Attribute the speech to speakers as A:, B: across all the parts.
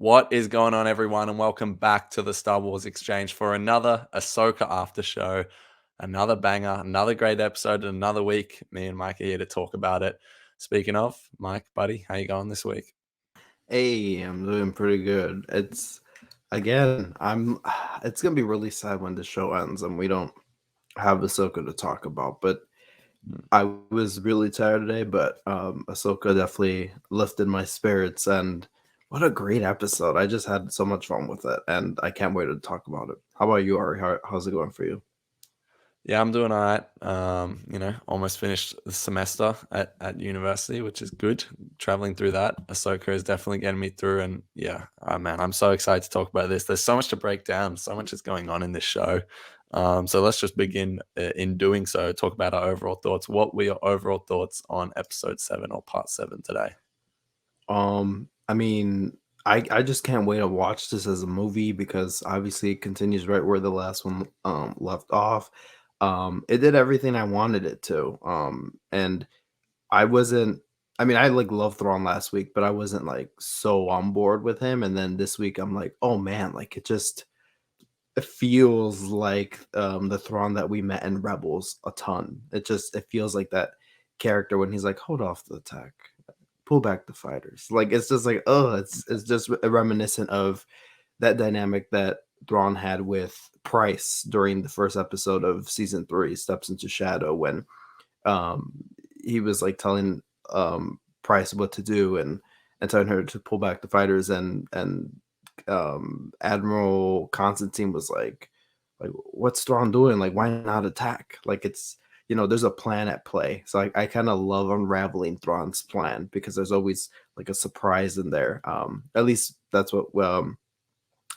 A: What is going on, everyone, and welcome back to the Star Wars Exchange for another Ahsoka after show, another banger, another great episode, and another week. Me and Mike are here to talk about it. Speaking of, Mike, buddy, how you going this week?
B: Hey, I'm doing pretty good. It's again, I'm it's gonna be really sad when the show ends and we don't have Ahsoka to talk about. But
A: Mm.
B: I was really tired today, but Ahsoka definitely lifted my spirits and what a great episode. I just had so much fun with it and I can't wait to talk about it. How about you, Ari? How's it going for you?
A: Yeah, I'm doing all right. Almost finished the semester at university, which is good. Traveling through that, Ahsoka is definitely getting me through. And yeah, man, I'm so excited to talk about this. There's so much to break down. So much is going on in this show. So let's just begin in doing so. Talk about our overall thoughts. What were your overall thoughts on episode 7 or part 7 today?
B: I mean, I just can't wait to watch this as a movie because obviously it continues right where the last one left off. It did everything I wanted it to. And I wasn't I mean, I like loved Thrawn last week, but I wasn't like so on board with him. And then this week I'm like, oh man, like it feels like the Thrawn that we met in Rebels a ton. It feels like that character when he's like, hold off the attack, pull back the fighters. Like it's just like, oh, it's just reminiscent of that dynamic that Thrawn had with Price during the first episode of season 3, Steps into Shadow, when um he was like telling Price what to do and telling her to pull back the fighters and Admiral Constantine was like what's Thrawn doing? Like why not attack? Like it's there's a plan at play. So I kind of love unraveling Thrawn's plan because there's always like a surprise in there. At least that's what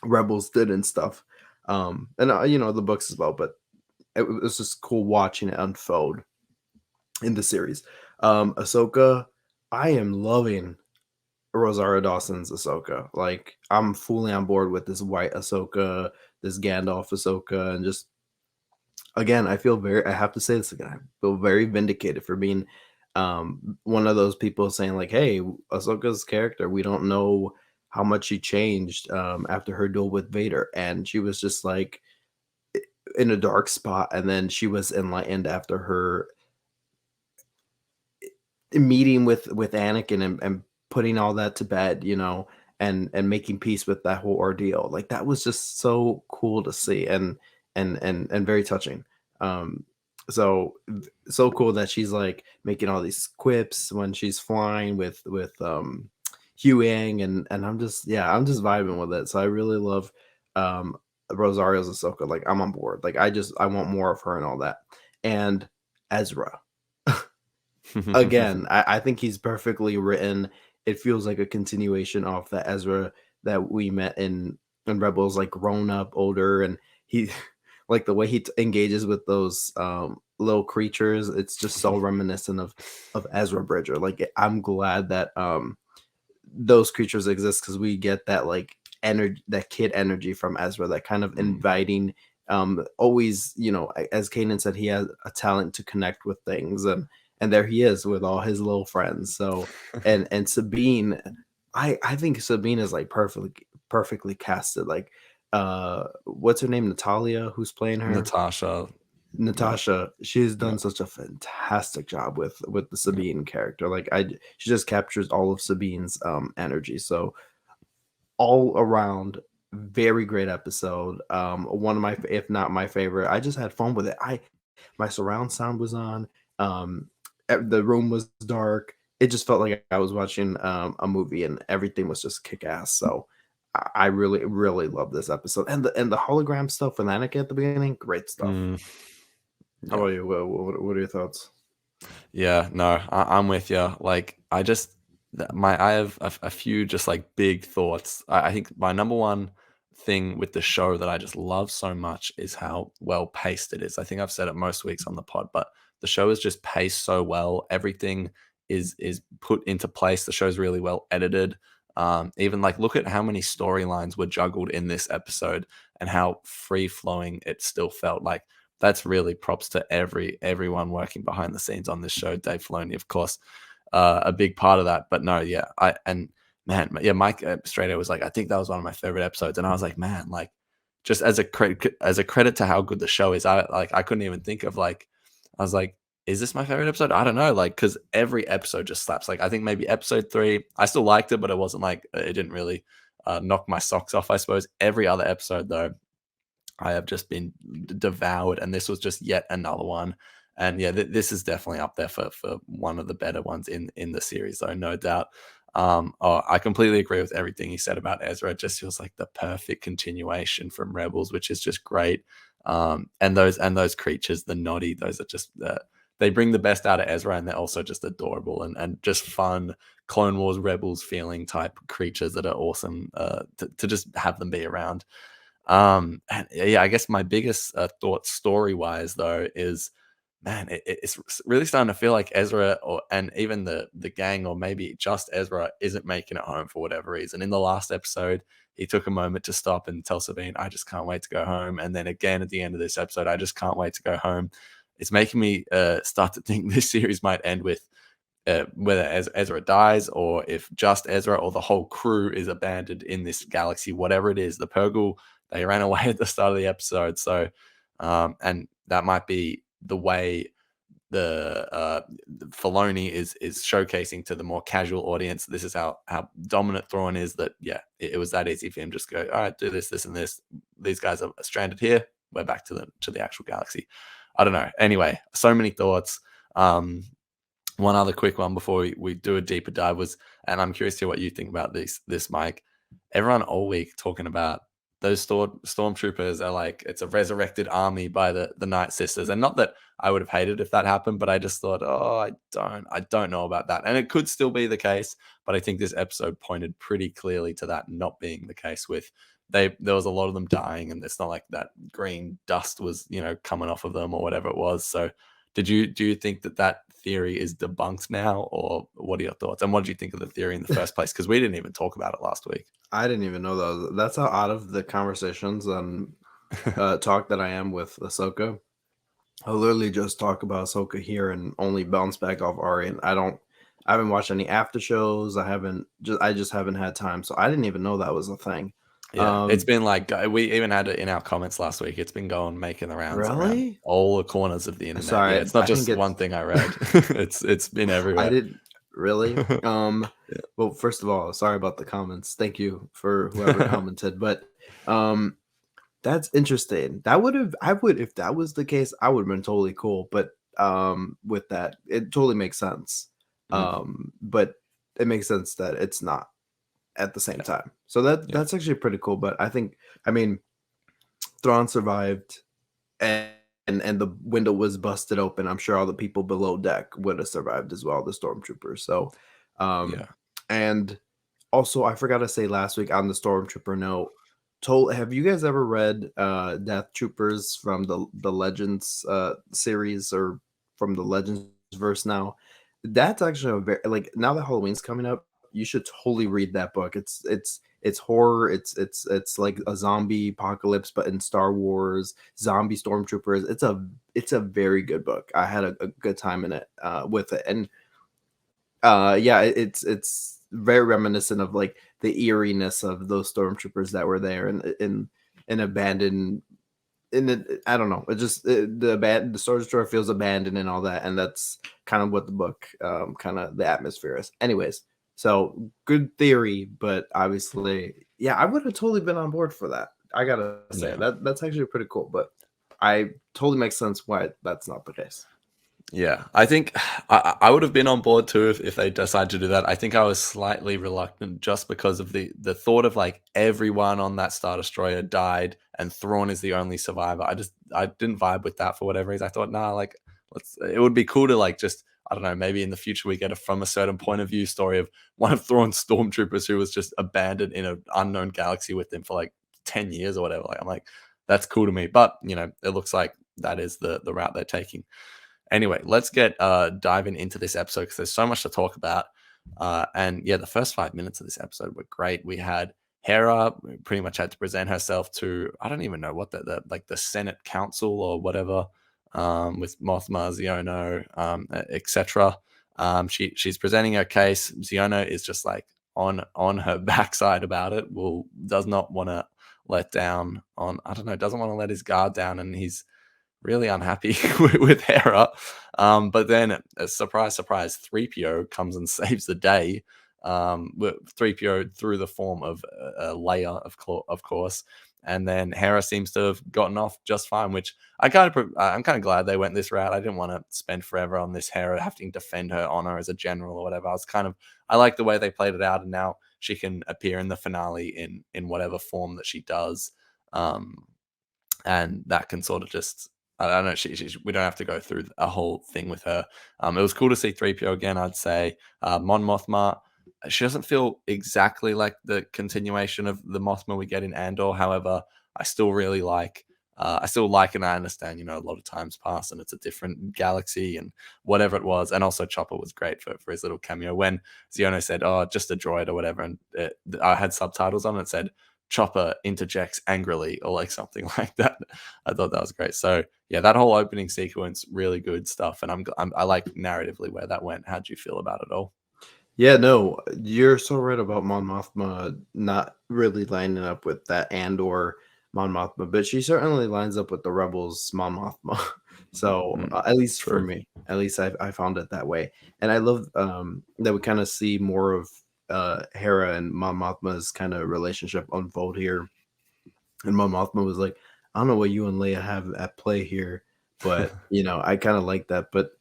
B: Rebels did and stuff. And the books as well, but it was just cool watching it unfold in the series. Ahsoka, I am loving Rosario Dawson's Ahsoka. Like I'm fully on board with this white Ahsoka, this Gandalf Ahsoka, and just again, I have to say this again, I feel very vindicated for being one of those people saying like, hey, Ahsoka's character, we don't know how much she changed after her duel with Vader, and she was just like in a dark spot, and then she was enlightened after her meeting with Anakin and putting all that to bed, and making peace with that whole ordeal. Like that was just so cool to see and very touching. Um so cool that she's like making all these quips when she's flying with Huang and I'm just vibing with it. So I really love um Rosario's Ahsoka. Like I'm on board. Like I want more of her and all that. And Ezra again, I think he's perfectly written. It feels like a continuation of that Ezra that we met in Rebels, like grown up, older, and he like the way he engages with those little creatures. It's just so reminiscent of Ezra Bridger. Like I'm glad that those creatures exist because we get that like energy, that kid energy from Ezra, that kind of inviting. Always, as Kanan said, he has a talent to connect with things, and there he is with all his little friends. So and Sabine, I think Sabine is like perfectly casted. Like what's her name? Natalia, who's playing her?
A: Natasha. Yeah,
B: Natasha, she's
A: yeah,
B: done such a fantastic job with the Sabine character. Like she just captures all of Sabine's energy. So all around very great episode. One of my, if not my favorite. I just had fun with it. My surround sound was on. The room was dark. It just felt like I was watching a movie, and everything was just kick ass. So I really really love this episode, and the hologram stuff with Anakin at the beginning, great stuff.
A: mm,
B: How
A: yeah.
B: about you? What are your thoughts?
A: Yeah, no, I'm with you. Like, I have a few just like big thoughts. I think my number one thing with the show that I just love so much is how well paced it is. I think I've said it most weeks on the pod, but the show is just paced so well. Everything is put into place. The show's really well edited. Even like look at how many storylines were juggled in this episode and how free flowing it still felt. Like that's really props to everyone working behind the scenes on this show. Dave Filoni, of course, a big part of that. But no, yeah, man, yeah, Mike Strader was like, I think that was one of my favorite episodes, and I was like, man, like, just as a credit to how good the show is, I couldn't even think of like, I was like, is this my favorite episode? I don't know, like, because every episode just slaps. Like, I think maybe episode 3, I still liked it, but it wasn't like it didn't really knock my socks off. I suppose every other episode though, I have just been devoured, and this was just yet another one. And yeah, this is definitely up there for one of the better ones in the series, though, no doubt. I completely agree with everything you said about Ezra. It just feels like the perfect continuation from Rebels, which is just great. And those creatures, the Noti, those are just they bring the best out of Ezra, and they're also just adorable and just fun Clone Wars Rebels feeling type creatures that are awesome to just have them be around. And yeah, I guess my biggest thought story wise though is, man, it's really starting to feel like Ezra and even the gang, or maybe just Ezra, isn't making it home for whatever reason. In the last episode, he took a moment to stop and tell Sabine, "I just can't wait to go home." And then again at the end of this episode, "I just can't wait to go home." It's making me start to think this series might end with whether Ezra dies, or if just Ezra or the whole crew is abandoned in this galaxy, whatever it is. The Purgle, they ran away at the start of the episode. So, and that might be the way the Filoni is showcasing to the more casual audience. This is how dominant Thrawn is. That yeah, it was that easy for him. Just go, all right, do this, this, and this. These guys are stranded here. We're back to the actual galaxy. I don't know. Anyway, so many thoughts. One other quick one before we do a deeper dive was, and I'm curious to hear what you think about this, Mike. Everyone all week talking about those stormtroopers are like, it's a resurrected army by the Night Sisters. And not that I would have hated if that happened, but I just thought, oh, I don't know about that. And it could still be the case, but I think this episode pointed pretty clearly to that not being the case. With there was a lot of them dying, and it's not like that green dust was, coming off of them or whatever it was. So do you think that theory is debunked now, or what are your thoughts? And what did you think of the theory in the first place? Because we didn't even talk about it last week.
B: I didn't even know that. That's how out of the conversations and talk that I am with Ahsoka. I literally just talk about Ahsoka here and only bounce back off Ari. And I haven't watched any after shows. I just haven't had time. So I didn't even know that was a thing.
A: Yeah, it's been like, we even had it in our comments last week. It's been making the rounds around
B: Really?
A: all the corners of the internet.
B: Sorry,
A: Yeah, it's not
B: I think
A: just one thing I read. It's been
B: I
A: everywhere.
B: did really.
A: Yeah.
B: Well, first of all, sorry about the comments. Thank you for whoever commented. But that's interesting. If that was the case, I would have been totally cool. But with that, it totally makes sense. But it makes sense that it's not at the same time. So that's actually pretty cool. But I mean, Thrawn survived, and the window was busted open. I'm sure all the people below deck would have survived as well, the stormtroopers. So,
A: Yeah.
B: and also I forgot to say last week on the stormtrooper note. Have you guys ever read Death Troopers from the Legends series, or from the Legends verse now? That's actually a very, like, now that Halloween's coming up, you should totally read that book. It's horror. It's like a zombie apocalypse, but in Star Wars, zombie stormtroopers. It's a very good book. I had a good time in it with it, and yeah, it's very reminiscent of like the eeriness of those stormtroopers that were there in abandoned. I don't know. It just the storage store feels abandoned and all that, and that's kind of what the book, kind of the atmosphere is. Anyways, so good theory, but obviously, yeah, I would have totally been on board for that. I gotta say
A: Yeah.
B: that's actually pretty cool, but I totally makes sense why that's not the case.
A: Yeah, I think I would have been on board too if they decided to do that. I think I was slightly reluctant just because of the thought of like everyone on that Star Destroyer died and Thrawn is the only survivor. I didn't vibe with that for whatever reason. I thought, nah, like it would be cool to like just, I don't know, maybe in the future we get a from a certain point of view story of one of Thrawn's stormtroopers who was just abandoned in an unknown galaxy with him for like 10 years or whatever. Like I'm like, that's cool to me. But it looks like that is the route they're taking. Anyway, let's get diving into this episode because there's so much to talk about. And yeah, the first 5 minutes of this episode were great. We had Hera pretty much had to present herself to, I don't even know what the Senate Council or whatever, with Mothma, Ziono, etc. She's presenting her case. Ziono is just like on her backside about it. Does not want to let down on, I don't know, doesn't want to let his guard down, and he's really unhappy with Hera. But then, surprise, surprise, 3PO comes and saves the day. 3PO through the form of Leia, of course. And then Hera seems to have gotten off just fine, which I'm kind of glad they went this route. I didn't want to spend forever on this Hera having to defend her honor as a general or whatever. I like the way they played it out, and now she can appear in the finale in whatever form that she does. Um, and that can sort of just, I don't know. We don't have to go through a whole thing with her. It was cool to see 3PO again. I'd say Mon Mothma. She doesn't feel exactly like the continuation of the Mothma we get in Andor. However, I still really like. I still like, and I understand. A lot of times pass, and it's a different galaxy and whatever it was. And also, Chopper was great for his little cameo when Ziono said, "Oh, just a droid" or whatever, and I had subtitles on it. It said, Chopper interjects angrily or like something like that. I thought that was great. So yeah, that whole opening sequence, really good stuff. And I like narratively where that went. How'd you feel about it all?
B: Yeah, no, you're so right about Mon Mothma not really lining up with that Andor Mon Mothma, but she certainly lines up with the Rebels Mon Mothma. So
A: Mm,
B: at least for
A: true.
B: me, at least I found it that way, and I love that we kind of see more of Hera and Mon Mothma's kind of relationship unfold here. And Mon Mothma was like, I don't know what you and Leia have at play here, but I kind of like that. But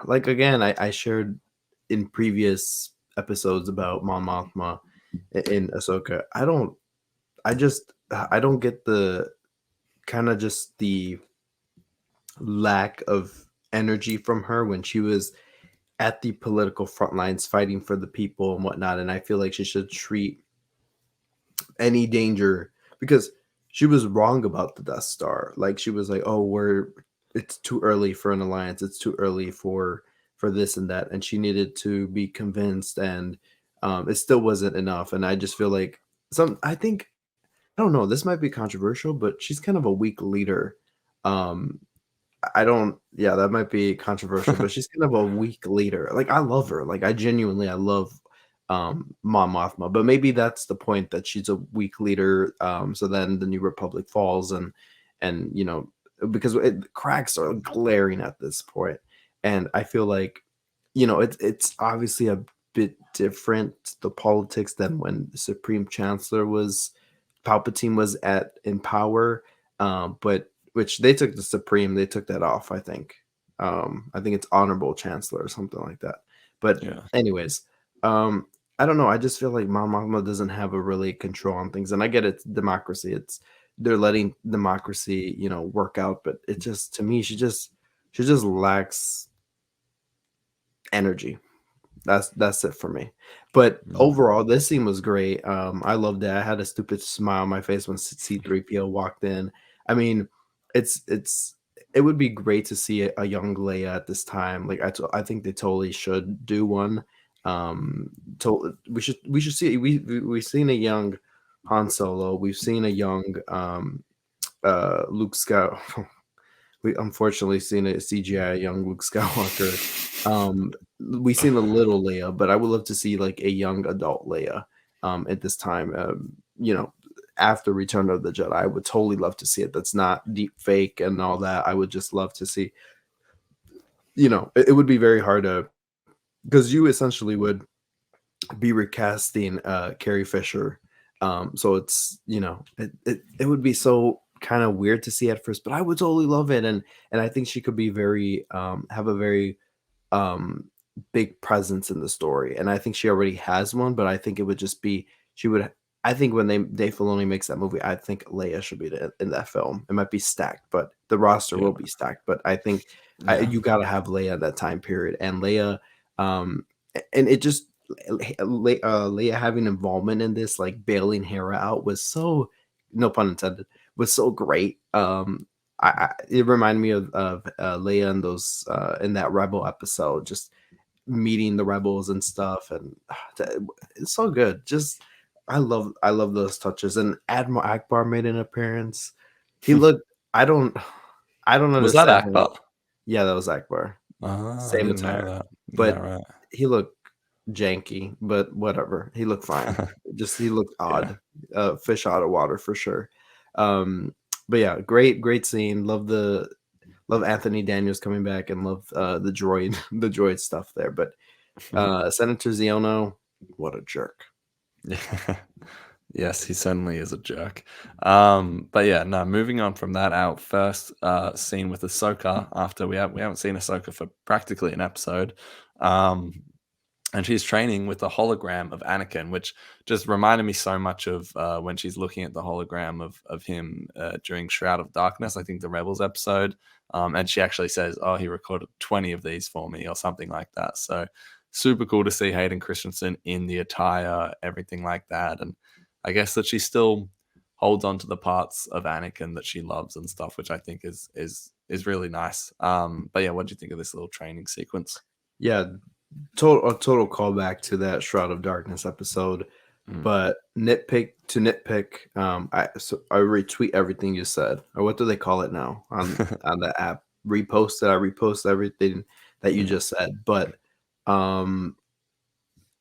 B: like again, I shared in previous episodes about Mon Mothma in Ahsoka. I don't get the kind of just the lack of energy from her when she was at the political front lines fighting for the people and whatnot. And I feel like she should treat any danger because she was wrong about the Death Star. Like she was like, "Oh, it's too early for an alliance. It's too early for this and that," and she needed to be convinced, and it still wasn't enough. And I just feel like I think I don't know. This might be controversial, but she's kind of a weak leader. Um, I don't. Yeah, that might be controversial, but she's kind of a weak leader. Like I love her. Like I love Mon Mothma, but maybe that's the point that she's a weak leader. So then the New Republic falls, and because cracks are glaring at this point, and I feel like it's obviously a bit different the politics than when the Supreme Chancellor was Palpatine was at in power, but which they took the Supreme, they took that off. I think it's Honorable Chancellor or something like that. But
A: Yeah.
B: anyways, I don't know. I just feel like Mount Magma doesn't have a really control on things, and I get it's democracy. They're letting democracy, work out, but it just to me, she just lacks energy. That's it for me. But
A: Mm.
B: overall, this scene was great. I loved it. I had a stupid smile on my face when C3PO walked in. I mean, it's it would be great to see a young Leia at this time. Like I think they totally should do one. We should see we've seen a young Han Solo. We've seen a young Luke Scout. We unfortunately seen a CGI young Luke Skywalker. We've seen a little Leia, but I would love to see like a young adult Leia at this time. After Return of the Jedi, I would totally love to see it. That's not deep fake and all that. I would just love to see. It would be very hard to because you essentially would be recasting Carrie Fisher. So it's it would be so kind of weird to see at first, but I would totally love it, and I think she could be very have a very um big presence in the story, and I think she already has one, but I think it would just be she would. I think when Dave Filoni makes that movie, I think Leia should be in that film. It might be stacked, but the roster
A: Yeah.
B: will be stacked. But I think
A: Yeah.
B: you got to have Leia at that time period, and Leia, and it just Leia having involvement in this, like bailing Hera out, was so no pun intended, was so great. It reminded me of Leia in those in that Rebel episode, just meeting the rebels and stuff, and it's so good. Just I love those touches. And Admiral Akbar made an appearance. He looked. I don't. I don't
A: Was that
B: understand.
A: Akbar?
B: Yeah, that was Akbar.
A: Ah, I
B: Same
A: didn't know
B: attire,
A: that. Yeah,
B: but
A: right.
B: he looked. janky, but whatever. He looked fine. Just he looked
A: Yeah.
B: odd. Fish out of water for sure. Um, but yeah, great scene. Love Anthony Daniels coming back and love the droid the droid stuff there. But Senator Ziono, what a jerk.
A: Yes, he certainly is a jerk. But yeah, no, moving on from that, our first scene with Ahsoka after we haven't seen Ahsoka for practically an episode. Um, and she's training with the hologram of Anakin, which just reminded me so much of when she's looking at the hologram of him during Shroud of Darkness, I think the Rebels episode, and she actually says, "Oh, he recorded 20 of these for me," or something like that. So super cool to see Hayden Christensen in the attire, everything like that, and I guess that she still holds on to the parts of Anakin that she loves and stuff, which I think is really nice. But yeah, what do you think of this little training sequence?
B: Yeah, total callback to that Shroud of Darkness episode.
A: Mm.
B: But nitpick, I retweet everything you said. Or what do they call it now on the app? Reposted. I repost everything that you
A: Mm.
B: just said. But um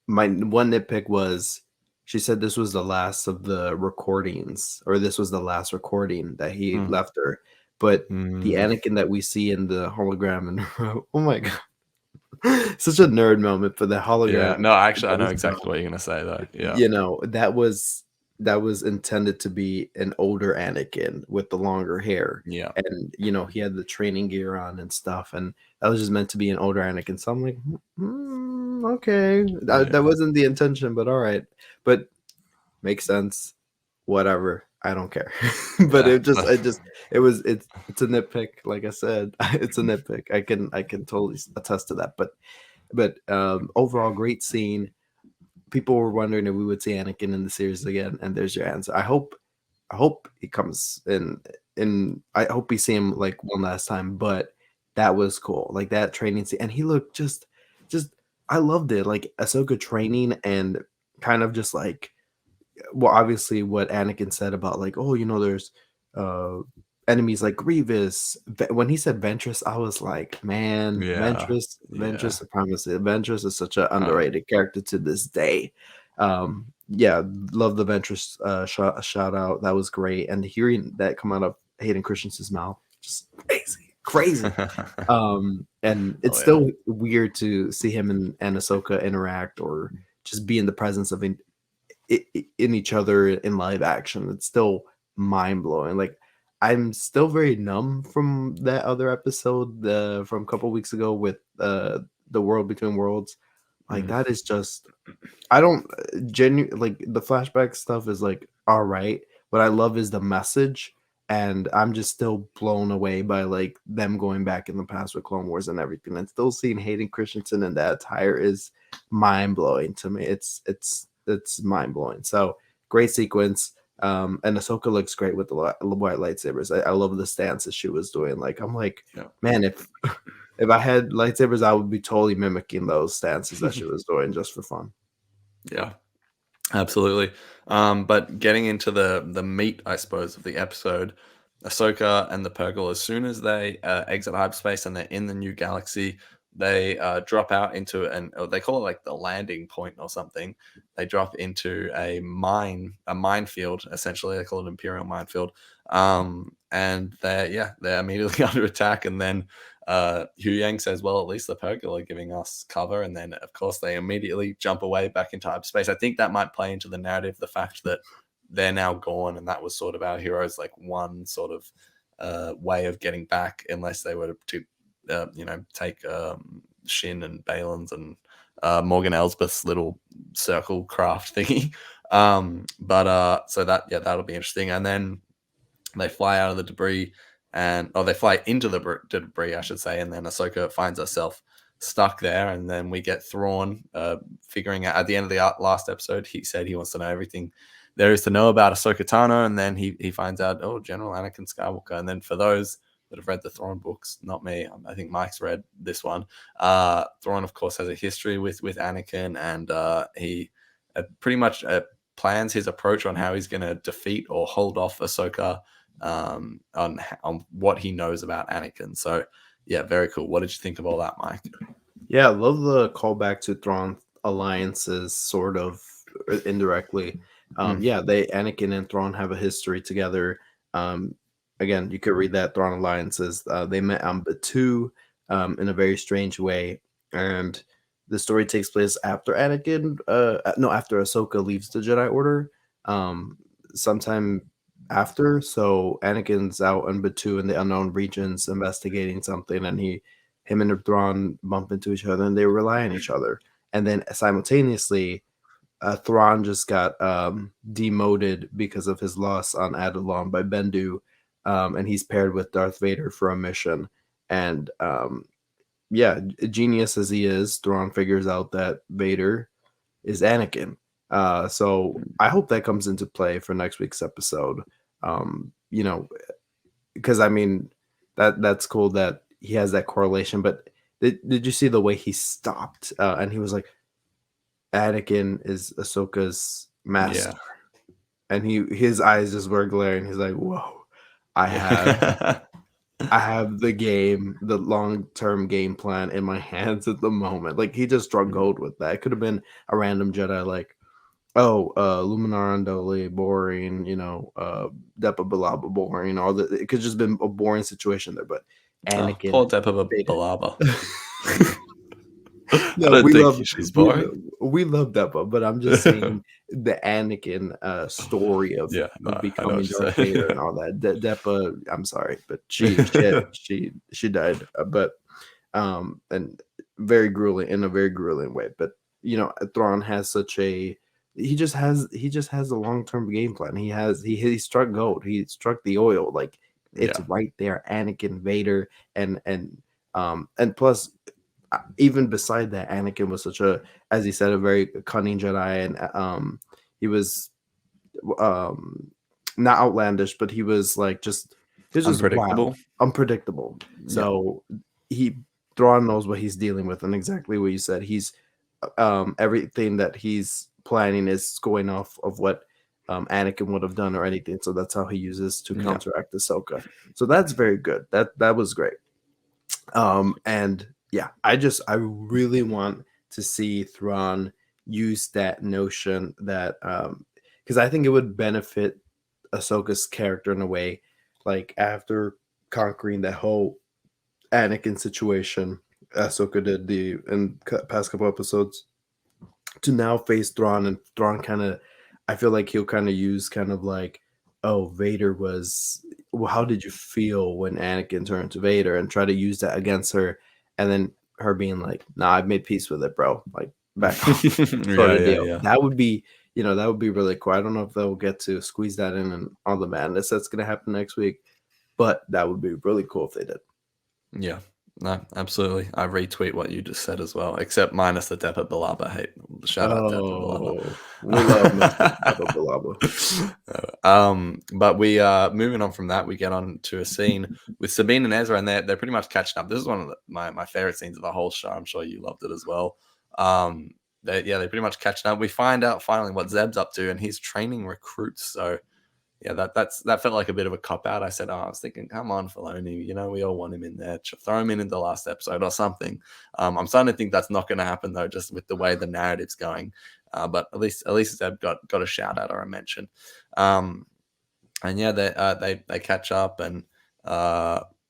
B: my one nitpick was she said this was the last of the recordings, or this was the last recording that he
A: Mm.
B: left her. But the
A: Mm.
B: Anakin that we see in the hologram and oh my god. Such a nerd moment for the
A: Yeah.
B: hologram
A: No, actually, I
B: that
A: know
B: was
A: exactly what you're gonna say though. Yeah.
B: you know, that was intended to be an older Anakin with the longer hair,
A: Yeah.
B: and, you know, he had the training gear on and stuff, and that was just meant to be an older Anakin, so I'm like, okay, that
A: Yeah.
B: wasn't the intention, but alright." But makes sense, whatever, I don't care. But
A: Yeah.
B: it's a nitpick, like I said, it's a nitpick. I can totally attest to that, but overall, great scene. People were wondering if we would see Anakin in the series again, and there's your answer. I hope he comes in. I hope we see him like one last time. But that was cool, like that training scene, and he looked just. I loved it, like Ahsoka training and kind of just like well, obviously what Anakin said about like, oh, you know, there's uh enemies like Grievous. When he said Ventress, I was like, man,
A: Yeah.
B: Ventress
A: Yeah.
B: supremacy. Ventress is such an
A: Uh,
B: underrated character to this day. Yeah, love the Ventress shout out. That was great. And hearing that come out of Hayden Christensen's mouth, just crazy. And it's
A: oh yeah.
B: still weird to see him and Ahsoka interact or just be in the presence of in each other in live action. It's still mind blowing. Like I'm still very numb from that other episode from a couple weeks ago with the World Between Worlds. Like
A: Mm.
B: that is just I don't like the flashback stuff is like all right. What I love is the message, and I'm just still blown away by like them going back in the past with Clone Wars and everything. And still seeing Hayden Christensen in that attire is mind blowing to me. It's mind blowing. So great sequence. And Ahsoka looks great with the white lightsabers. I love the stances she was doing. Like I'm like,
A: Yeah.
B: man, if I had lightsabers, I would be totally mimicking those stances that she was doing just for fun.
A: Yeah. Absolutely. But getting into the meat, I suppose, of the episode, Ahsoka and the Purgle, as soon as they exit hyperspace and they're in the new galaxy, they drop out into they call it like the landing point or something. They drop into a minefield, essentially. They call it Imperial minefield. And they're immediately under attack. And then Hu Yang says, well, at least the Purgle are giving us cover. And then, of course, they immediately jump away back into hyperspace. I think that might play into the narrative, the fact that they're now gone. And that was sort of our heroes, like one sort of way of getting back, unless they were to, take Shin and Baylan's and Morgan Elsbeth's little circle craft thingy. So that'll be interesting. And then they fly out of the debris they fly into the debris, I should say. And then Ahsoka finds herself stuck there. And then we get Thrawn figuring out at the end of the last episode, he said he wants to know everything there is to know about Ahsoka Tano. And then he finds out, oh, General Anakin Skywalker. And then for those that have read the Thrawn books, not me, I think Mike's read this one. Thrawn, of course, has a history with Anakin, and he pretty much plans his approach on how he's going to defeat or hold off Ahsoka on what he knows about Anakin. So yeah, very cool. What did you think of all that, Mike?
B: Yeah, I love the callback to Thrawn alliances, sort of indirectly.
A: Mm,
B: Yeah, they Anakin and Thrawn have a history together. Um, Again, you could read that Thrawn alliances. They met on Batu in a very strange way, and the story takes place after Anakin. No, after Ahsoka leaves the Jedi Order. Um, Sometime after, so Anakin's out on Batu in the unknown regions investigating something, and him and Thrawn bump into each other, and they rely on each other. And then simultaneously, Thrawn just got demoted because of his loss on Adalon by Bendu, and he's paired with Darth Vader for a mission. And yeah, genius as he is, Thrawn figures out that Vader is Anakin. So I hope that comes into play for next week's episode. You know, because I mean that's cool that he has that correlation. But did you see the way he stopped and he was like, Anakin is Ahsoka's
A: yeah.
B: master, and his eyes just were glaring. He's like, "Whoa, I have
A: Yeah.
B: I have the long term game plan in my hands at the moment." Like he just struck
A: Mm,
B: gold with that. It could have been a random Jedi like, "Oh, Luminar Unduli, boring," Depa Balaba, boring. All that it could just been a boring situation there, but
A: oh,
B: Anakin
A: poor Depa
B: Vader.
A: Balaba. I
B: No,
A: don't think she's boring.
B: we love Depa, but I'm just saying the Anakin story
A: Yeah,
B: of
A: no, I know
B: becoming
A: what you're
B: Darth
A: saying.
B: Vader and all that. Depa, I'm sorry, but she died, but and very grueling in a very grueling way. But Thrawn has such a he just has a long term game plan. He struck gold. He struck the oil. Like it's
A: Yeah,
B: right there. Anakin, Vader, and plus even beside that, Anakin was such a, as he said, a very cunning Jedi, and he was um, not outlandish, but he was like he was just wild,
A: unpredictable.
B: unpredictable.
A: Yeah,
B: So he Thrawn knows what he's dealing with, and exactly what you said. He's everything that he's planning is going off of what Anakin would have done or anything. So that's how he uses to
A: yeah,
B: counteract Ahsoka. So that's very good. That was great. And yeah, I really want to see Thrawn use that notion that because I think it would benefit Ahsoka's character in a way, like after conquering that whole Anakin situation, Ahsoka did the in past couple episodes to now face Thrawn, and Thrawn kind of, I feel like he'll kind of use kind of like, oh, Vader was, well, how did you feel when Anakin turned to Vader, and try to use that against her, and then her being like, nah, I've made peace with it, bro. Like back off, sort
A: yeah,
B: of
A: yeah,
B: deal.
A: yeah,
B: That would be, that would be really cool. I don't know if they'll get to squeeze that in and all the madness that's gonna happen next week, but that would be really cool if they did.
A: yeah. No, absolutely. I retweet what you just said as well, except minus the Depa Balaba hate. Shout out Depa Balaba.
B: Oh, we love Mr. Baba Balaba.
A: But we moving on from that, we get on to a scene with Sabine and Ezra, and they're pretty much catching up. This is one of my favorite scenes of the whole show. I'm sure you loved it as well. They're pretty much catching up. We find out finally what Zeb's up to, and he's training recruits. So yeah, that felt like a bit of a cop out. I said, I was thinking, come on, Filoni, we all want him in there. Throw him in the last episode or something. I'm starting to think that's not going to happen though, just with the way the narrative's going. But at least Zeb got a shout out or a mention. And yeah, they catch up, and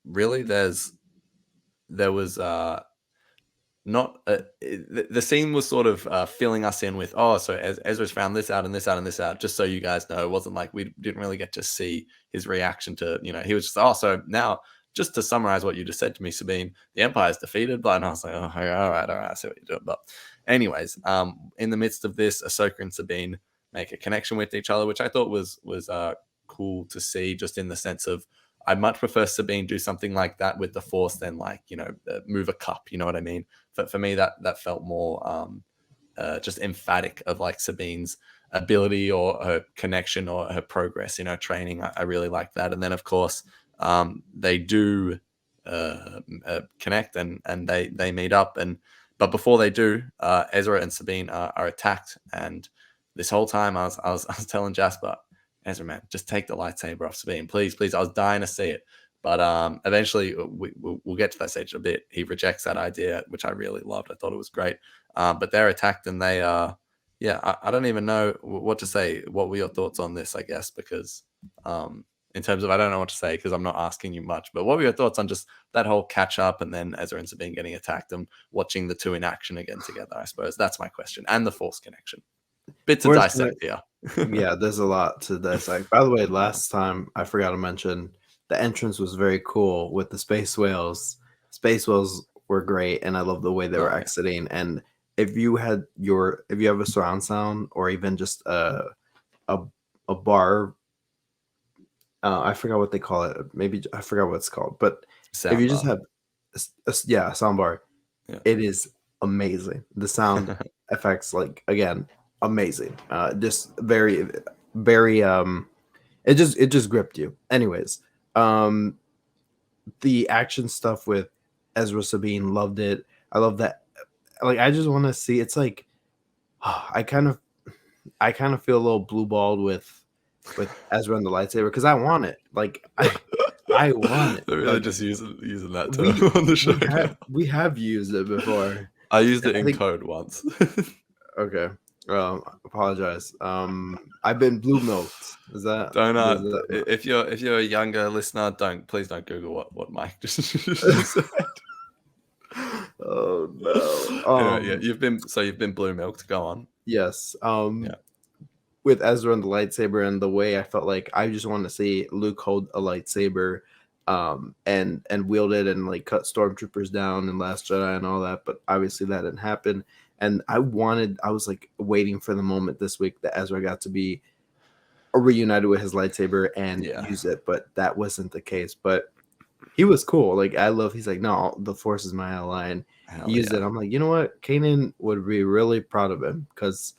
A: really there was not the scene was sort of filling us in with, oh, so Ezra's found this out and this out and this out, just so you guys know. It wasn't like we didn't really get to see his reaction to, he was just, oh, so now just to summarize what you just said to me, Sabine, the Empire's defeated, but, and I was like, oh, all right, I see what you're doing. But anyways, in the midst of this, Ahsoka and Sabine make a connection with each other, which I thought was cool to see, just in the sense of, I'd much prefer Sabine do something like that with the Force than like, move a cup, you know what I mean? For me, that felt more just emphatic of like Sabine's ability or her connection or her progress in her training. I really like that. And then of course they do connect, and they meet up, but before they do, Ezra and Sabine are attacked. And this whole time I was telling Jasper, Ezra, man, just take the lightsaber off Sabine, please. I was dying to see it. But eventually we'll get to that stage in a bit. He rejects that idea, which I really loved. I thought it was great. But they're attacked, and they I don't even know what to say. What were your thoughts on this? I guess because in terms of I don't know what to say because I'm not asking you much. But what were your thoughts on just that whole catch up and then Ezra and Sabine getting attacked and watching the two in action again together? I suppose that's my question, and the Force connection. Bit to dissect here.
B: Yeah, there's a lot to dissect. By the way, last time I forgot to mention the entrance was very cool with the space whales. Space whales were great, and I love the way they were exiting. And if you have a surround sound or even just a bar, I forgot what they call it. Maybe I forgot what it's called. But if you just have a sound bar, it is amazing. The sound effects, like again, amazing. Just very, very it just gripped you. Anyways, the action stuff with Ezra Sabine, loved it. I love that. Like I just want to see. It's like I kind of feel a little blue balled with Ezra and the lightsaber because I want it. Like I want it.
A: They're really just using that term on the show.
B: We have used it before.
A: I used it in code once.
B: Okay. Apologize. I've been blue milked. Is that
A: if you're a younger listener, please don't Google what Mike just said.
B: Oh no.
A: You've been blue milked. Go on.
B: Yes. With Ezra and the lightsaber and the way I felt like I just want to see Luke hold a lightsaber and wield it and like cut stormtroopers down in Last Jedi and all that, but obviously that didn't happen. And I was like waiting for the moment this week that Ezra got to be reunited with his lightsaber and use it, but that wasn't the case. But he was cool. Like he's like, no, the Force is my ally, and he used it. I'm like, you know what? Kanan would be really proud of him because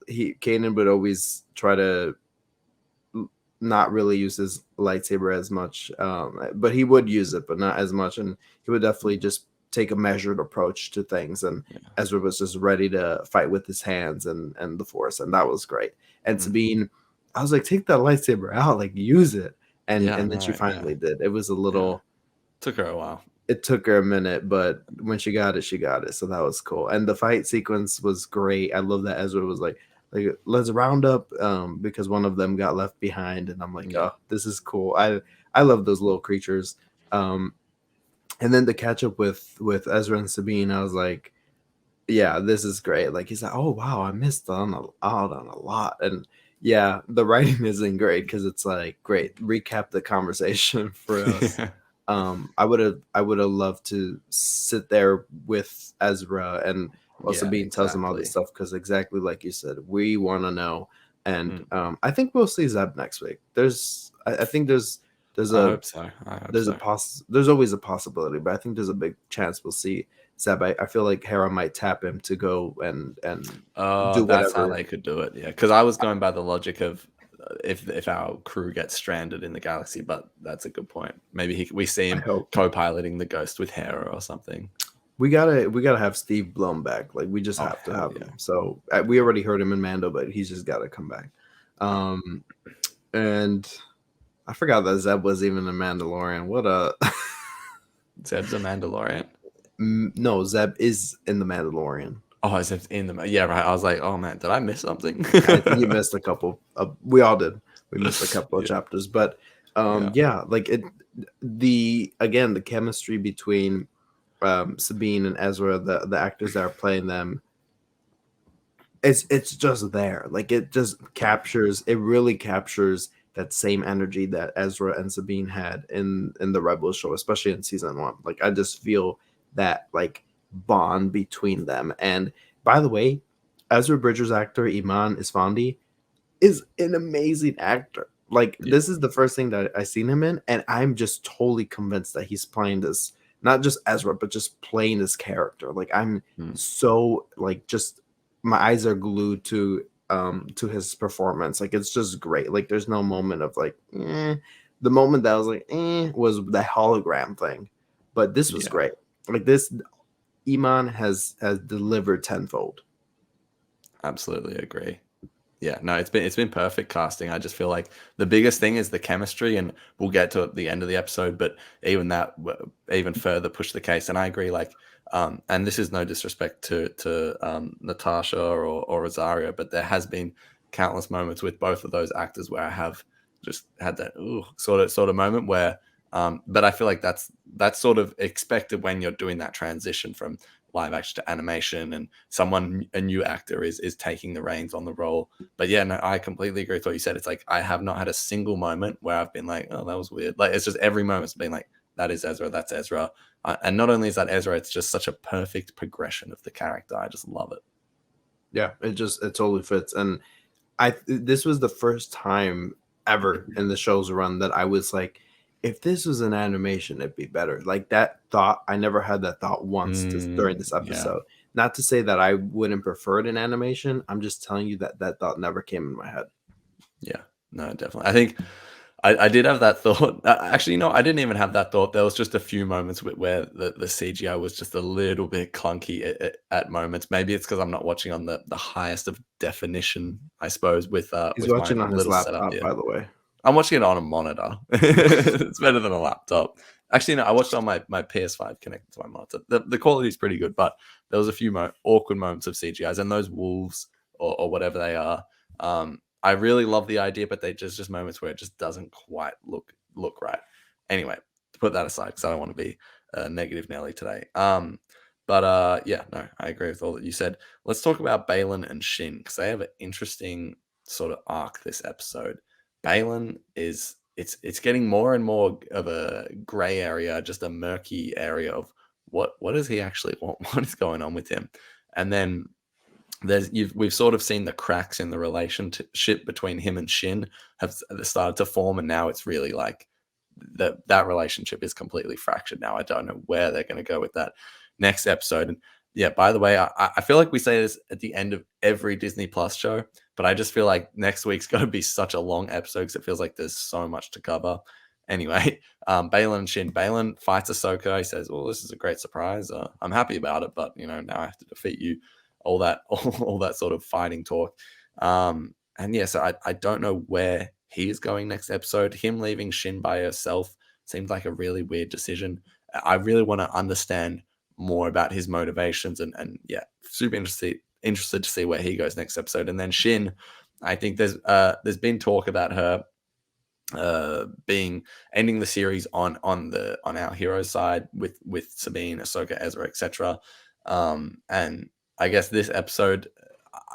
B: Kanan would always try to not really use his lightsaber as much, but he would use it, but not as much, and he would definitely just take a measured approach to things. And Ezra was just ready to fight with his hands and the Force, and that was great. And Sabine, I was like, take that lightsaber out, like use it, and then she finally did. It was a little
A: took her a while.
B: It took her a minute, but when she got it, so that was cool. And the fight sequence was great. I love that Ezra was like let's round up because one of them got left behind, and I'm like, oh, this is cool. I love those little creatures. And then to catch up with Ezra and Sabine, I was like, yeah, this is great. Like he's like, oh wow, I missed out on a lot. And yeah, the writing isn't great because it's like, great, recap the conversation for us. I would have loved to sit there with Ezra and Sabine tells him all this stuff because exactly like you said, we want to know. And I think we'll see Zeb next week. I think there's always a possibility, but I think there's a big chance we'll see Zeb. I feel like Hera might tap him to go and do whatever.
A: That's how they could do it. Yeah, because I was going by the logic of if our crew gets stranded in the galaxy, but that's a good point. Maybe we see him co-piloting the Ghost with Hera or something.
B: We gotta have Steve Blum back. Like we just have to have him. So we already heard him in Mando, but he's just got to come back. And I forgot that Zeb was even a Mandalorian. What a
A: Zeb's a Mandalorian.
B: No, Zeb is in the Mandalorian.
A: Oh, Zeb's in the right. I was like, oh man, did I miss something?
B: I think you missed a couple. We all did. We missed a couple of chapters, but like the chemistry between Sabine and Ezra, the actors that are playing them, it's just there. Like it really captures that same energy that Ezra and Sabine had in the Rebels show, especially in season 1. Like I just feel that like bond between them. And by the way, Ezra Bridger's actor Iman Isfandi is an amazing actor. Like this is the first thing that I seen him in, and I'm just totally convinced that he's playing this, not just Ezra, but just playing this character. Like I'm so like just my eyes are glued to his performance. Like it's just great. Like there's no moment of like the moment that I was like was the hologram thing, but this was great. Like this Iman has delivered tenfold.
A: Absolutely agree. Yeah, no, it's been perfect casting. I just feel like the biggest thing is the chemistry, and we'll get to it at the end of the episode. But even that, even further push the case. And I agree. Like, and this is no disrespect to Natasha or Rosario, but there has been countless moments with both of those actors where I have just had that sort of moment where. But I feel like that's sort of expected when you're doing that transition from live action to animation, and a new actor is taking the reins on the role. But yeah, no, I completely agree with what you said. It's like I have not had a single moment where I've been like, oh, that was weird. Like it's just every moment's been like, that is Ezra, that's Ezra. And not only is that Ezra, it's just such a perfect progression of the character. I just love it.
B: Yeah, it totally fits. And this was the first time ever in the show's run that I was like, if this was an animation, it'd be better. Like that thought, I never had that thought once during this
A: Yeah,
B: episode. Not to say that I wouldn't prefer it in animation. I'm just telling you that that thought never came in my head.
A: yeah, no, definitely. I think I did have that thought. Actually, no, I didn't even have that thought. There was just a few moments where the CGI was just a little bit clunky at moments. Maybe it's because I'm not watching on the highest of definition, I suppose,
B: He's
A: with my
B: watching on his
A: little setup
B: laptop,
A: here.
B: by the way.
A: I'm watching it on a monitor. It's better than a laptop. Actually, no, I watched it on my PS5 connected to my monitor. The quality is pretty good, but there was a few awkward moments of CGIs, and those wolves or whatever they are. I really love the idea, but they just moments where it just doesn't quite look right. Anyway, to put that aside, because I don't want to be negative Nelly today. But yeah, no, I agree with all that you said. Let's talk about Baylan and Shin, because they have an interesting sort of arc this episode. Baylan it's getting more and more of a gray area, just a murky area of what does he actually want? What is going on with him? And then we've sort of seen the cracks in the relationship between him and Shin have started to form, and now it's really like that relationship is completely fractured now. I don't know where they're going to go with that next episode. And yeah, by the way, I feel like we say this at the end of every Disney Plus show, but I just feel like next week's going to be such a long episode because it feels like there's so much to cover. Anyway, Baylan and Shin. Baylan fights Ahsoka. He says, "Well, this is a great surprise. I'm happy about it, but now I have to defeat you." All that, all that sort of fighting talk. And yeah, so I don't know where he is going next episode. Him leaving Shin by herself seems like a really weird decision. I really want to understand more about his motivations, and yeah, super interested to see where he goes next episode. And then Shin, I think there's been talk about her being ending the series on our hero side with Sabine, Ahsoka, Ezra, etc. And I guess this episode,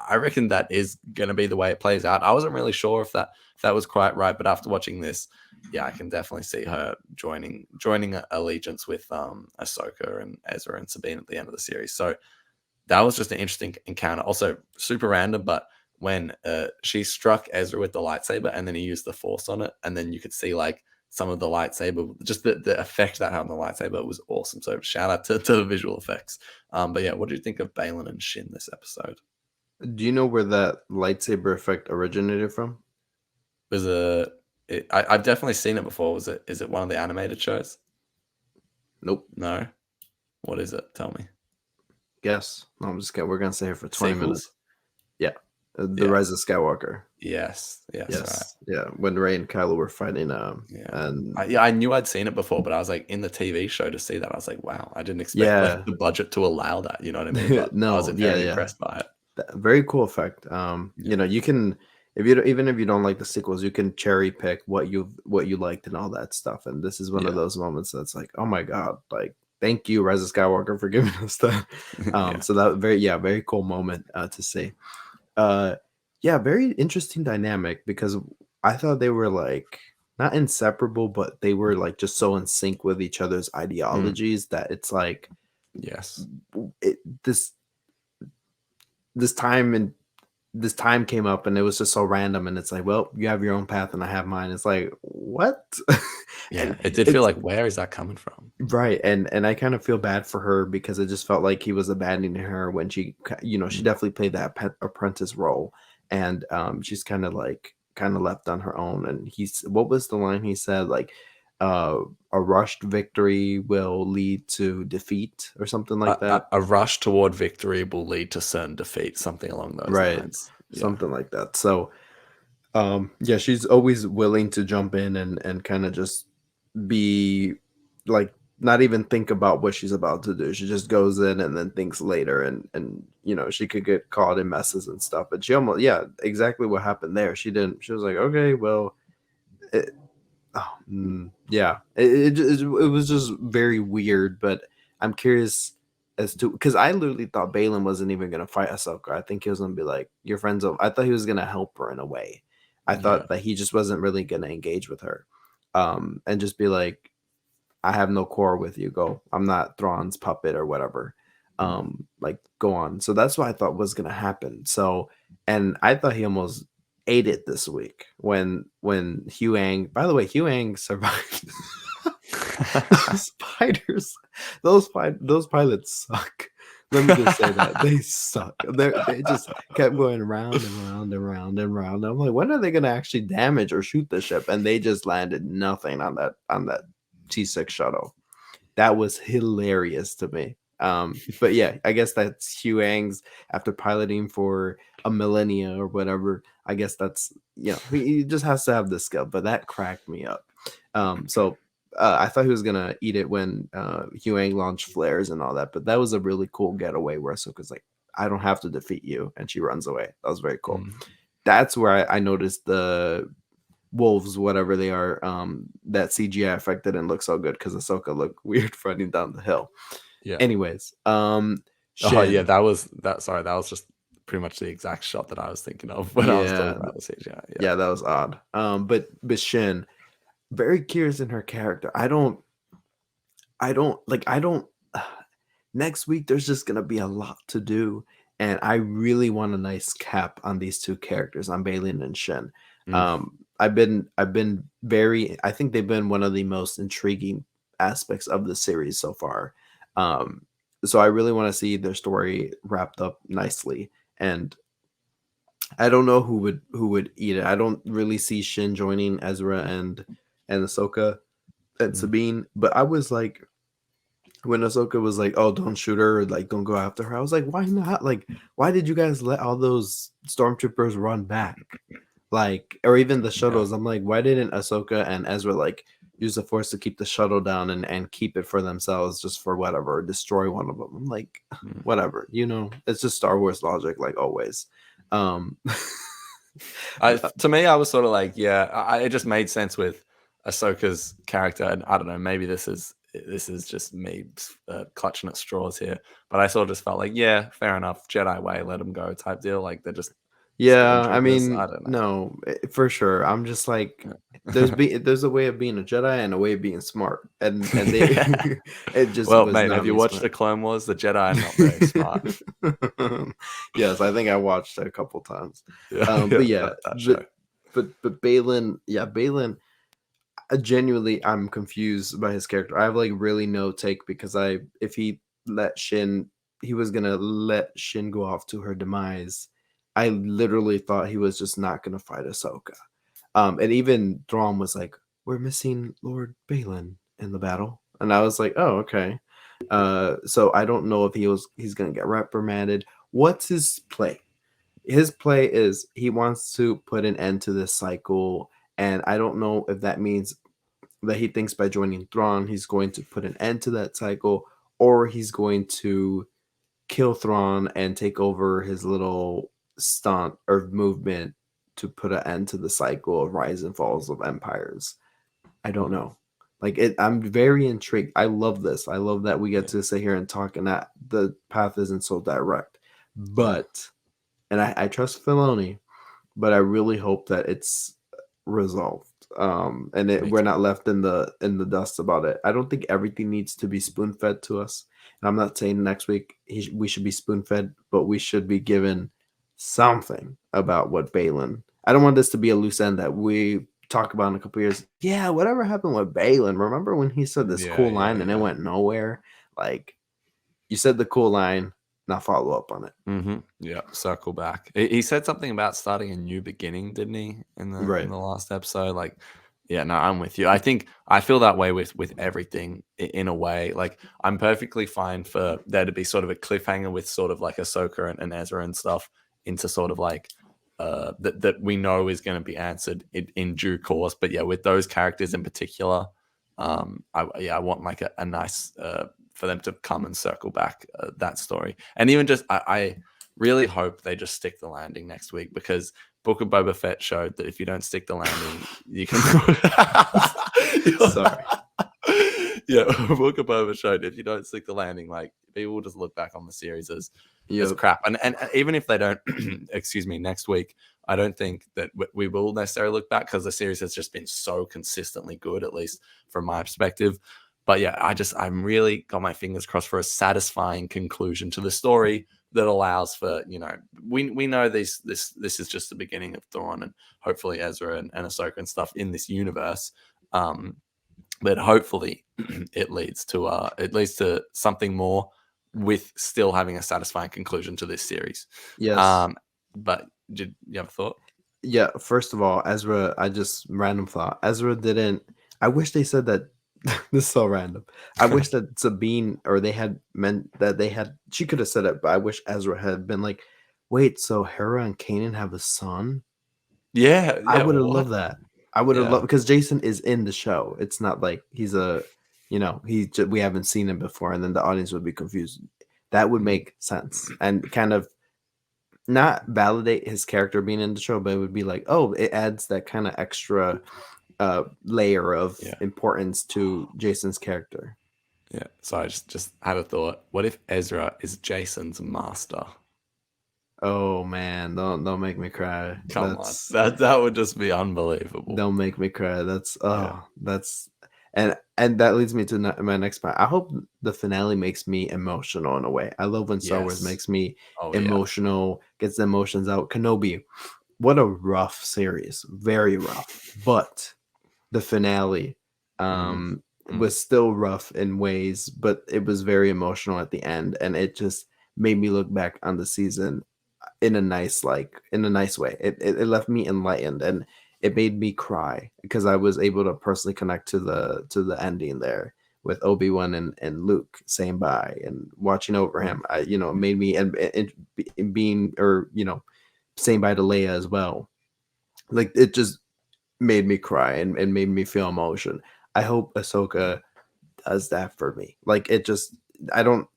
A: I reckon that is going to be the way it plays out. I wasn't really sure if that was quite right, but after watching this, yeah, I can definitely see her joining allegiance with Ahsoka and Ezra and Sabine at the end of the series. So that was just an interesting encounter. Also, super random, but when she struck Ezra with the lightsaber and then he used the force on it, and then you could see like some of the lightsaber, just the effect that had on the lightsaber was awesome. So shout out to the visual effects. But yeah, what do you think of Baylan and Shin this episode?
B: Do you know where that lightsaber effect originated from?
A: Was I've definitely seen it before. Is it one of the animated shows?
B: Nope.
A: No. What is it? Tell me.
B: Guess. No, I'm just kidding. We're gonna stay here for 20 minutes.
A: Sequels?
B: Yeah. The
A: Yeah.
B: Rise of Skywalker.
A: Yes.
B: Yes. Right. Yeah. When Rey and Kylo were fighting.
A: Yeah.
B: And
A: I knew I'd seen it before, but I was like in the TV show to see that. I was like, wow, I didn't expect
B: yeah.
A: the budget to allow that. You know what I mean? But I
B: no.
A: was very impressed by it.
B: Very cool effect. You can even if you don't like the sequels, you can cherry pick what you liked and all that stuff. And this is one of those moments that's like, oh my god, like thank you, Rise of Skywalker, for giving us that. So that very cool moment to see. Very interesting dynamic, because I thought they were like not inseparable, but they were like just so in sync with each other's ideologies that it's like,
A: yes,
B: this time came up and it was just so random, and it's like, well, you have your own path and I have mine. It's like, what?
A: Yeah, it did feel like, where is that coming from?
B: Right. And I kind of feel bad for her, because it just felt like he was abandoning her when she definitely played that apprentice role, and she's kind of left on her own. And what was the line he said, like, a rushed victory will lead to defeat, or something like that.
A: A rush toward victory will lead to certain defeat, something along those lines. Yeah.
B: something like that. So yeah, she's always willing to jump in and kind of just be like not even think about what she's about to do. She just goes in and then thinks later, and she could get caught in messes and stuff. But she almost, yeah, exactly what happened there. She didn't. She was like, okay, well, it, oh, yeah, it was just very weird. But I'm curious as to, because I literally thought Baylan wasn't even gonna fight Ahsoka. I think he was gonna be like, your friends. I thought he was gonna help her in a way. I
A: Yeah.
B: thought that he just wasn't really gonna engage with her, and just be like, I have no core with you. Go. I'm not Thrawn's puppet or whatever.
A: Mm.
B: Like go on. So that's what I thought was gonna happen. So, and I thought he almost ate it this week when Huang. By the way, Huang survived. Those spiders, those pilots suck. Let me just say that they suck. They just kept going round and round and round and round. I'm like, when are they gonna actually damage or shoot the ship? And they just landed nothing on that T6 shuttle. That was hilarious to me. But yeah, I guess that's Huang's after piloting for a millennia or whatever. I guess that's he just has to have the skill. But that cracked me up. So I thought he was gonna eat it when Huang launched flares and all that, but that was a really cool getaway where Ahsoka's like, "I don't have to defeat you," and she runs away. That was very cool.
A: Mm.
B: That's where I noticed the wolves, whatever they are, that CGI effect didn't look so good because Ahsoka looked weird running down the hill.
A: Yeah.
B: Anyways,
A: Oh yeah,
B: Shin,
A: that was that. Sorry, that was just pretty much the exact shot that I was thinking of when I was talking
B: yeah,
A: about the CGI. Yeah.
B: yeah, that was odd. But Shin, very curious in her character. I don't next week there's just gonna be a lot to do, and I really want a nice cap on these two characters, on Baylan and Shin.
A: Mm.
B: I've been very, I think they've been one of the most intriguing aspects of the series so far. Um, so I really want to see their story wrapped up nicely. And I don't know who would eat it. I don't really see Shin joining Ezra and Ahsoka and
A: Mm.
B: Sabine, but I was like, when Ahsoka was like, "Oh, don't shoot her," or like, "Don't go after her," I was like, "Why not? Like, why did you guys let all those stormtroopers run back? Like, or even the
A: Yeah.
B: shuttles?" I'm like, why didn't Ahsoka and Ezra like use the Force to keep the shuttle down and keep it for themselves, just for whatever, destroy one of them? I'm like,
A: Mm.
B: whatever, it's just Star Wars logic, like always. Um,
A: To me, I was sort of like, yeah, it just made sense with Ahsoka's character, and I don't know, maybe this is just me clutching at straws here, but I sort of just felt like, yeah, fair enough, Jedi way, let them go type deal. Like they're just
B: Yeah, I
A: stormtroopers. I
B: mean,
A: don't know.
B: no, for sure. I'm just like,
A: Yeah.
B: there's a way of being a Jedi and a way of being smart, and they
A: Yeah.
B: it just
A: Well,
B: was
A: mate, have
B: not
A: you
B: being
A: watched
B: smart.
A: the Clone Wars? The Jedi are not very smart.
B: Yes, I think I watched it a couple times.
A: Yeah,
B: But
A: yeah,
B: yeah,
A: that
B: but
A: show.
B: but Baylan, yeah, Baylan. Genuinely, I'm confused by his character. I have like really no take because if he let Shin, he was gonna let Shin go off to her demise. I literally thought he was just not gonna fight Ahsoka. And even Thrawn was like, "We're missing Lord Baylan in the battle," and I was like, "Oh, okay." So I don't know if he's gonna get reprimanded. What's his play? His play is he wants to put an end to this cycle, and I don't know if that means that he thinks by joining Thrawn, he's going to put an end to that cycle, or he's going to kill Thrawn and take over his little stunt or movement to put an end to the cycle of rise and falls of empires. I don't know. Like I'm very intrigued. I love this. I love that we get
A: Yeah,
B: to sit here and talk, and that the path isn't so direct.
A: yeah,
B: But and I trust Filoni, but I really hope that it's resolved. And
A: me
B: we're
A: too.
B: not left in the dust about it. I don't think everything needs to be spoon fed to us. And I'm not saying next week we should be spoon fed, but we should be given something about what Baylan. I don't want this to be a loose end that we talk about in a couple years. Yeah, whatever happened with Baylan? Remember when he said this
A: Yeah,
B: cool
A: yeah,
B: line and it
A: yeah.
B: went nowhere? Like, you said the cool line, now follow up on it.
A: Yeah, circle back. He said something about starting a new beginning, didn't he? In
B: Right.
A: the last episode, like, yeah, no, I'm with you. I feel that way with everything in a way. Like, I'm perfectly fine for there to be sort of a cliffhanger with sort of like Ahsoka and Ezra and stuff into sort of like that we know is going to be answered in due course. But yeah, with those characters in particular, I want like a nice for them to come and circle back that story. And even just I really hope they just stick the landing next week, because Book of Boba Fett showed that if you don't stick the landing, you can.
B: Sorry.
A: Yeah, Book of Boba showed if you don't stick the landing, like people will just look back on the series as crap. And even if they don't, excuse me, next week, I don't think that we will necessarily look back, because the series has just been so consistently good, at least from my perspective. But yeah, I'm really got my fingers crossed for a satisfying conclusion to the story that allows for, we know this is just the beginning of Thrawn and hopefully Ezra and Ahsoka and stuff in this universe. But hopefully it leads to something more, with still having a satisfying conclusion to this series.
B: Yes.
A: But did you have a thought?
B: Yeah, first of all, Ezra, random thought. Ezra didn't, I wish they said that, this is so random. I wish that Sabine, or they had meant that she could have said it, but I wish Ezra had been like, wait, so Hera and Kanan have a son?
A: Yeah.
B: I would have loved that. I would have loved, because Jacen is in the show. It's not like he's we haven't seen him before, and then the audience would be confused. That would make sense and kind of not validate his character being in the show, but it would be like, oh, it adds that kind of extra layer of importance to Jacen's character.
A: Yeah. So I just had a thought. What if Ezra is Jacen's master?
B: Oh man, don't make me cry.
A: Come on. That would just be unbelievable.
B: Don't make me cry. That's and that leads me to my next point. I hope the finale makes me emotional in a way. I love when Star Wars makes me emotional, gets the emotions out. Kenobi, what a rough series, very rough. But the finale was still rough in ways, but it was very emotional at the end, and it just made me look back on the season in a nice way. It left me enlightened, and it made me cry because I was able to personally connect to the ending there with Obi-Wan and Luke saying bye and watching over him. It made me, and being, or saying bye to Leia as well. Like, it just made me cry and made me feel emotion. I hope Ahsoka does that for me. Like, it just, I don't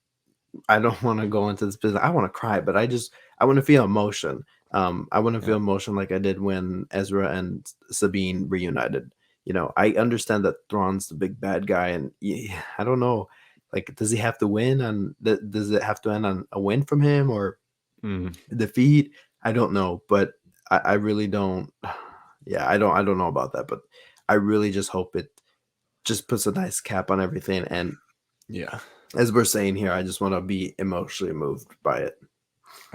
B: want to go into this business. I want to cry, but I want to feel emotion. I want to feel emotion like I did when Ezra and Sabine reunited. I understand that Thrawn's the big bad guy, and I don't know, like, does he have to win? And does it have to end on a win from him or defeat? I don't know, but I really don't. Yeah, I don't know about that, but I really just hope it just puts a nice cap on everything. And as we're saying here, I just want to be emotionally moved by it.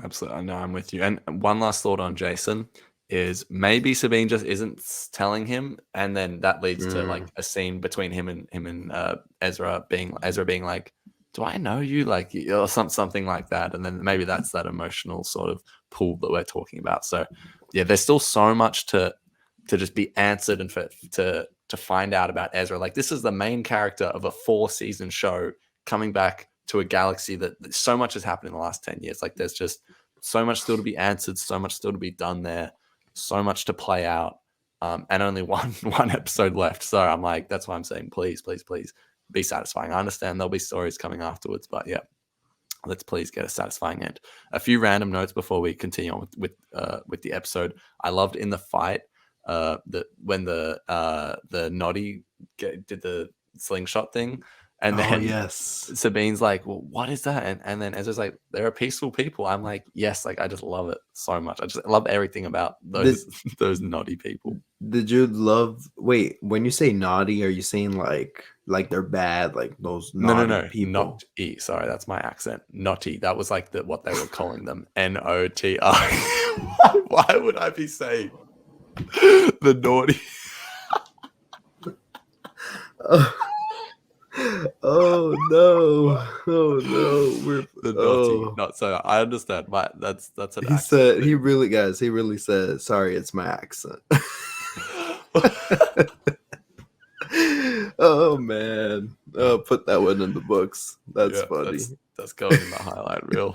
A: Absolutely. I know, I'm with you. And one last thought on Jacen is maybe Sabine just isn't telling him, and then that leads to like a scene between him and Ezra being like, do I know you? Like, or something like that. And then maybe that's that emotional sort of pull that we're talking about. So yeah, there's still so much to just be answered and to find out about Ezra. Like, this is the main character of a 4-season show coming back to a galaxy that so much has happened in the last 10 years. Like, there's just so much still to be answered, so much still to be done there, so much to play out, and only one episode left. So I'm like, that's why I'm saying, please be satisfying. I understand there'll be stories coming afterwards, but yeah, let's please get a satisfying end. A few random notes before we continue on with the episode. I loved in the fight that when the Noti did the slingshot thing, and then Sabine's like, well, what is that? And then Ezra's like, they're peaceful people. I'm like, yes, like, I just love it so much. I just love everything about those Noti people.
B: Did you love, wait, when you say naughty, are you saying like they're bad, like those naughty people?
A: Noti. Sorry, that's my accent. Noti. That was like what they were calling them. N-O-T-I. Why would I be saying the naughty?
B: Oh no! We're
A: the naughty. Not so. I understand. That's an.
B: He said he really said, "Sorry, it's my accent." Oh man! Oh, put that one in the books. That's funny.
A: That's going in the highlight reel.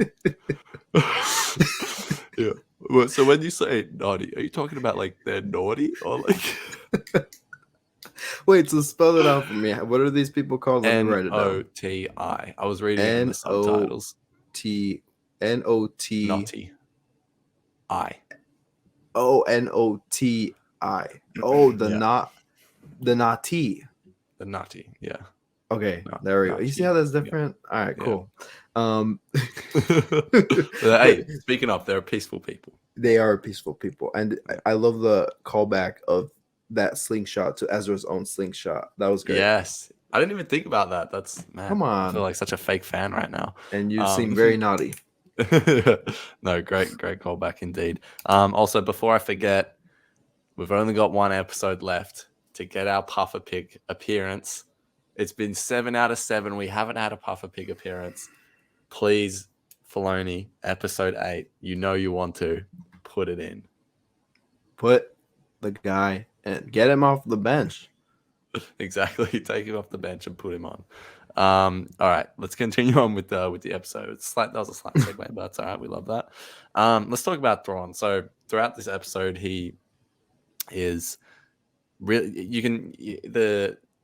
A: Yeah. Well, so when you say naughty, are you talking about like they're naughty or like
B: Wait, so spell it out for me. What are these people called? Let me write it down.
A: Noti? I was reading it in
B: N
A: the
B: O
A: subtitles.
B: T N O T
A: Naughty. I.
B: O N O T I. Oh,
A: Yeah.
B: the Noti.
A: The naughty. Yeah.
B: Okay,
A: No,
B: there we go. You see
A: naughty.
B: how that's
A: Yeah.
B: different? All right,
A: Yeah.
B: cool. Um,
A: But,
B: but
A: hey, speaking of, they're peaceful people.
B: they are peaceful people, and
A: Yeah.
B: I love the callback of that slingshot to Ezra's own slingshot. That was great.
A: Yes. I didn't even think about that. That's man.
B: Come
A: I feel
B: on,
A: like such a fake fan right now.
B: and you seem
A: Um,
B: very naughty.
A: no, great callback indeed. Also, before I forget, we've only got one episode left to get our Puffer Pig appearance. It's been 7 out of 7. We haven't had a Puffer Pig appearance. Please, Filoni, episode 8. You know you want to put it in.
B: Put the guy and get him off the bench.
A: Exactly. Take him off the bench and put him on. All right, let's continue on with the episode. That was a slight segue, but that's all right. We love that. Let's talk about Thrawn. So throughout this episode, he is really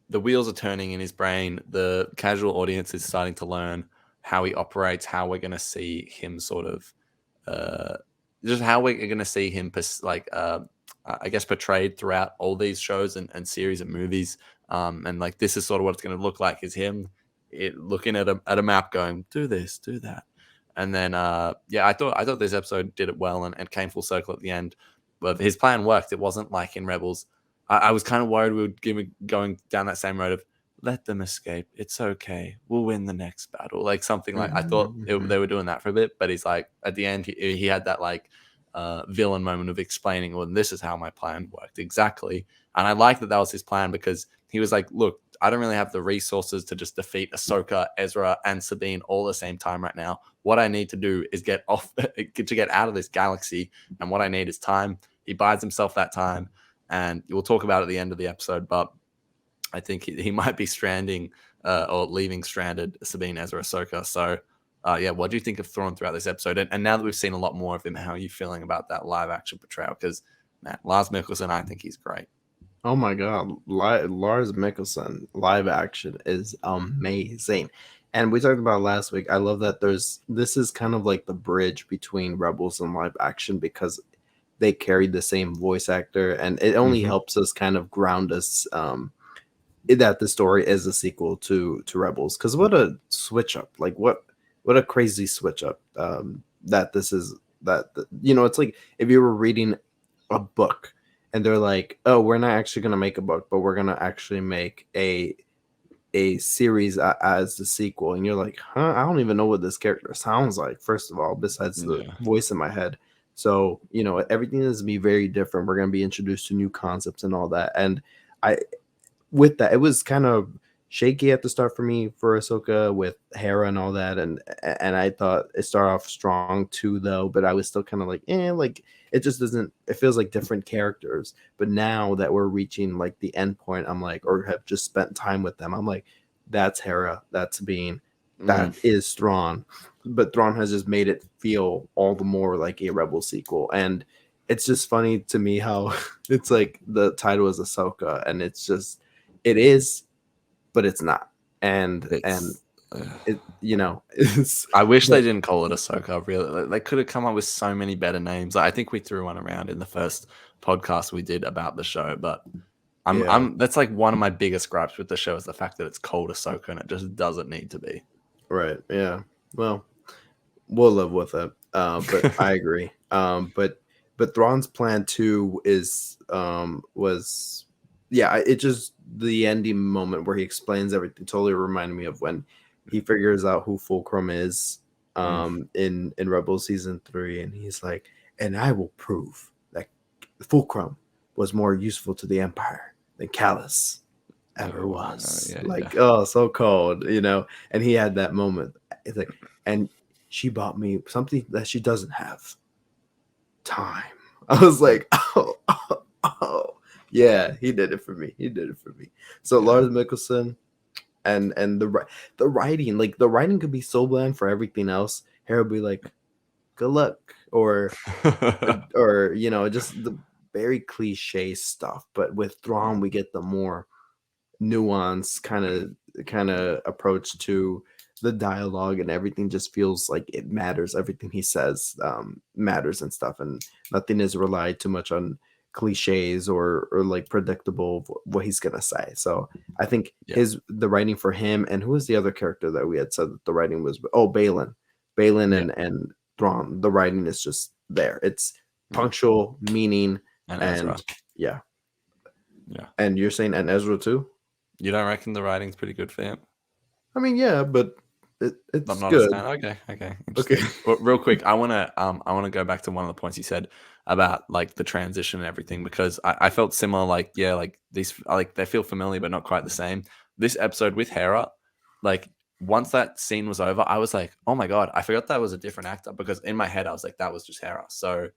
A: the wheels are turning in his brain. The casual audience is starting to learn how he operates, how we're going to see him sort of just how we're going to see him I guess portrayed throughout all these shows and series of movies. And like this is sort of what it's going to look like is him looking at a map going, do this, do that. And then I thought this episode did it well and came full circle at the end. But his plan worked. It wasn't like in Rebels. I was kind of worried we would be going down that same road of let them escape. It's okay. We'll win the next battle. Like something like I thought they were doing that for a bit, but he's like at the end he had that like villain moment of explaining, well, this is how my plan worked exactly. And I like that was his plan because he was like, look, I don't really have the resources to just defeat Ahsoka, Ezra, and Sabine all at the same time right now. What I need to do is get out of this galaxy, and what I need is time. He buys himself that time, and we'll talk about it at the end of the episode, but I think he might be stranding or leaving stranded Sabine, Ezra, Ahsoka. So, what do you think of Thrawn throughout this episode? And now that we've seen a lot more of him, how are you feeling about that live action portrayal? Because, man, Lars Mikkelsen, I think he's great.
B: Oh my god, Lars Mikkelsen live action is amazing. And we talked about last week. I love that this is kind of like the bridge between Rebels and live action because they carried the same voice actor, and it only helps us kind of ground us that the story is a sequel to Rebels. Because what a switch up! Like what a crazy switch up that this is. It's like if you were reading a book and they're like, oh, we're not actually going to make a book, but we're going to actually make a series as the sequel. And you're like, huh, I don't even know what this character sounds like, first of all, besides the voice in my head. So, everything is going to be very different. We're going to be introduced to new concepts and all that. And with that, it was kind of shaky at the start for me for Ahsoka with Hera and all that. And I thought it started off strong too, though, but I was still kind of like, it just doesn't, it feels like different characters. But now that we're reaching like the end point, I'm like, or have just spent time with them, I'm like, that's Hera, that's Sabine, that is Thrawn. But Thrawn has just made it feel all the more like a Rebel sequel. And it's just funny to me how it's like the title is Ahsoka, and it's just, it is, but it's not. And
A: I wish they didn't call it Ahsoka. Really, they could have come up with so many better names. I think we threw one around in the first podcast we did about the show, but that's like one of my biggest gripes with the show is the fact that it's called Ahsoka and it just doesn't need to be.
B: Right. Yeah. Well, we'll live with it. But I agree. But Thrawn's plan too was it just the ending moment where he explains everything totally reminded me of when he figures out who Fulcrum is in Rebel season 3, and he's like, and I will prove that Fulcrum was more useful to the Empire than Callus ever was. So cold, and he had that moment. It's like, and she bought me something that she doesn't have, time. I was like, oh. Yeah, he did it for me. So Lars Mikkelsen and the writing, like the writing could be so bland for everything else. Hera would be like, good luck. or just the very cliche stuff. But with
A: Yeah.
B: Thrawn, we get the more nuanced kind of approach to the dialogue, and everything just feels like it matters. Everything he says matters and stuff, and nothing is relied too much on cliches or like predictable of what he's gonna say. So I think
A: Yeah.
B: the writing for him, and who was the other character that we had said that the writing was, oh, Baylan
A: Yeah.
B: and Thrawn, the writing is just there. It's
A: Yeah.
B: punctual, meaning,
A: And
B: and
A: Ezra.
B: yeah.
A: Yeah.
B: And you're saying and Ezra too?
A: You don't reckon the writing's pretty good for him?
B: I mean, yeah, but
A: I'm
B: it's
A: not a
B: good.
A: stan. Okay, okay,
B: Okay.
A: interesting. But real quick, I wanna go back to one of the points you said about like the transition and everything because I felt similar. Like yeah, like these like they feel familiar but not quite the same. This episode with Hera, like once that scene was over, I was like, oh my god, I forgot that was a different actor because in my head I was like that was just Hera. So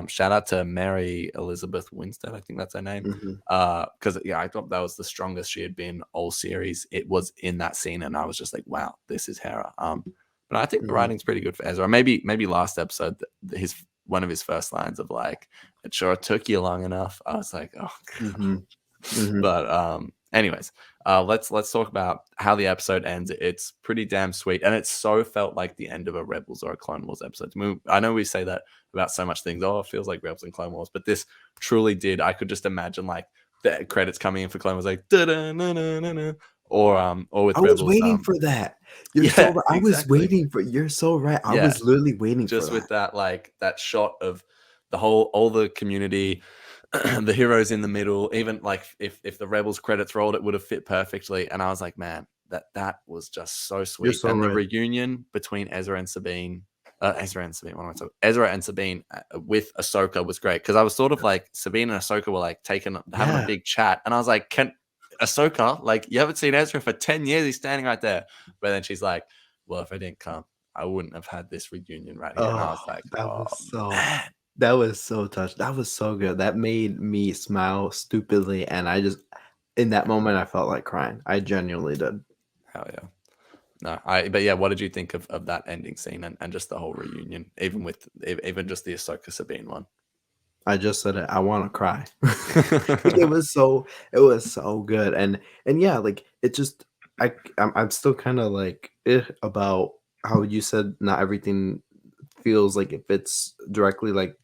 A: shout out to Mary Elizabeth Winstead, I think that's her name.
B: Mhm,
A: Because yeah, I thought that was the strongest she had been all series. It was in that scene, and I was just like, wow, this is Hera. But I think the
B: mhm,
A: writing's pretty good for Ezra. Maybe last episode, his one of his first lines of like, "It sure took you long enough." I was like, oh god.
B: mhm, mhm.
A: But anyways, let's talk about how the episode ends. It's pretty damn sweet, and it so felt like the end of a Rebels or a Clone Wars episode. I know we say that about so much things. Oh, it feels like Rebels and Clone Wars, but this truly did. I could just imagine like the credits coming in for Clone Wars, like da da na na na na, or with
B: I was
A: Rebels.
B: waiting for that. You're so
A: Yeah,
B: right. I was
A: exactly.
B: waiting for You're so right. I
A: Yeah,
B: was literally waiting for
A: just with
B: that.
A: that like that shot of all the community, the heroes in the middle. Even like if the Rebels credits rolled, it would have fit perfectly. And I was like, man, that was just so
B: You're
A: sweet.
B: so
A: And the
B: right.
A: reunion between Ezra and Sabine. What am I talking? Ezra and Sabine with Ahsoka was great because I was sort of like Sabine and Ahsoka were like having a
B: Yeah.
A: big chat, and I was like, can Ahsoka, like you haven't seen Ezra for 10 years, he's standing right there. But then she's like, well, if I didn't come, I wouldn't have had this reunion right here. And I
B: Oh,
A: was like,
B: that
A: oh
B: was so
A: man,
B: that was so touched. That was so good. That made me smile stupidly, and I just in that moment I felt like crying. I genuinely did.
A: hell yeah. No, but yeah, what did you think of that ending scene and just the whole reunion, even with even just the Ahsoka Sabine one?
B: I just said it. I want to cry. It was so good, and yeah, like it just I'm still kind of like about how you said not everything feels like it fits directly like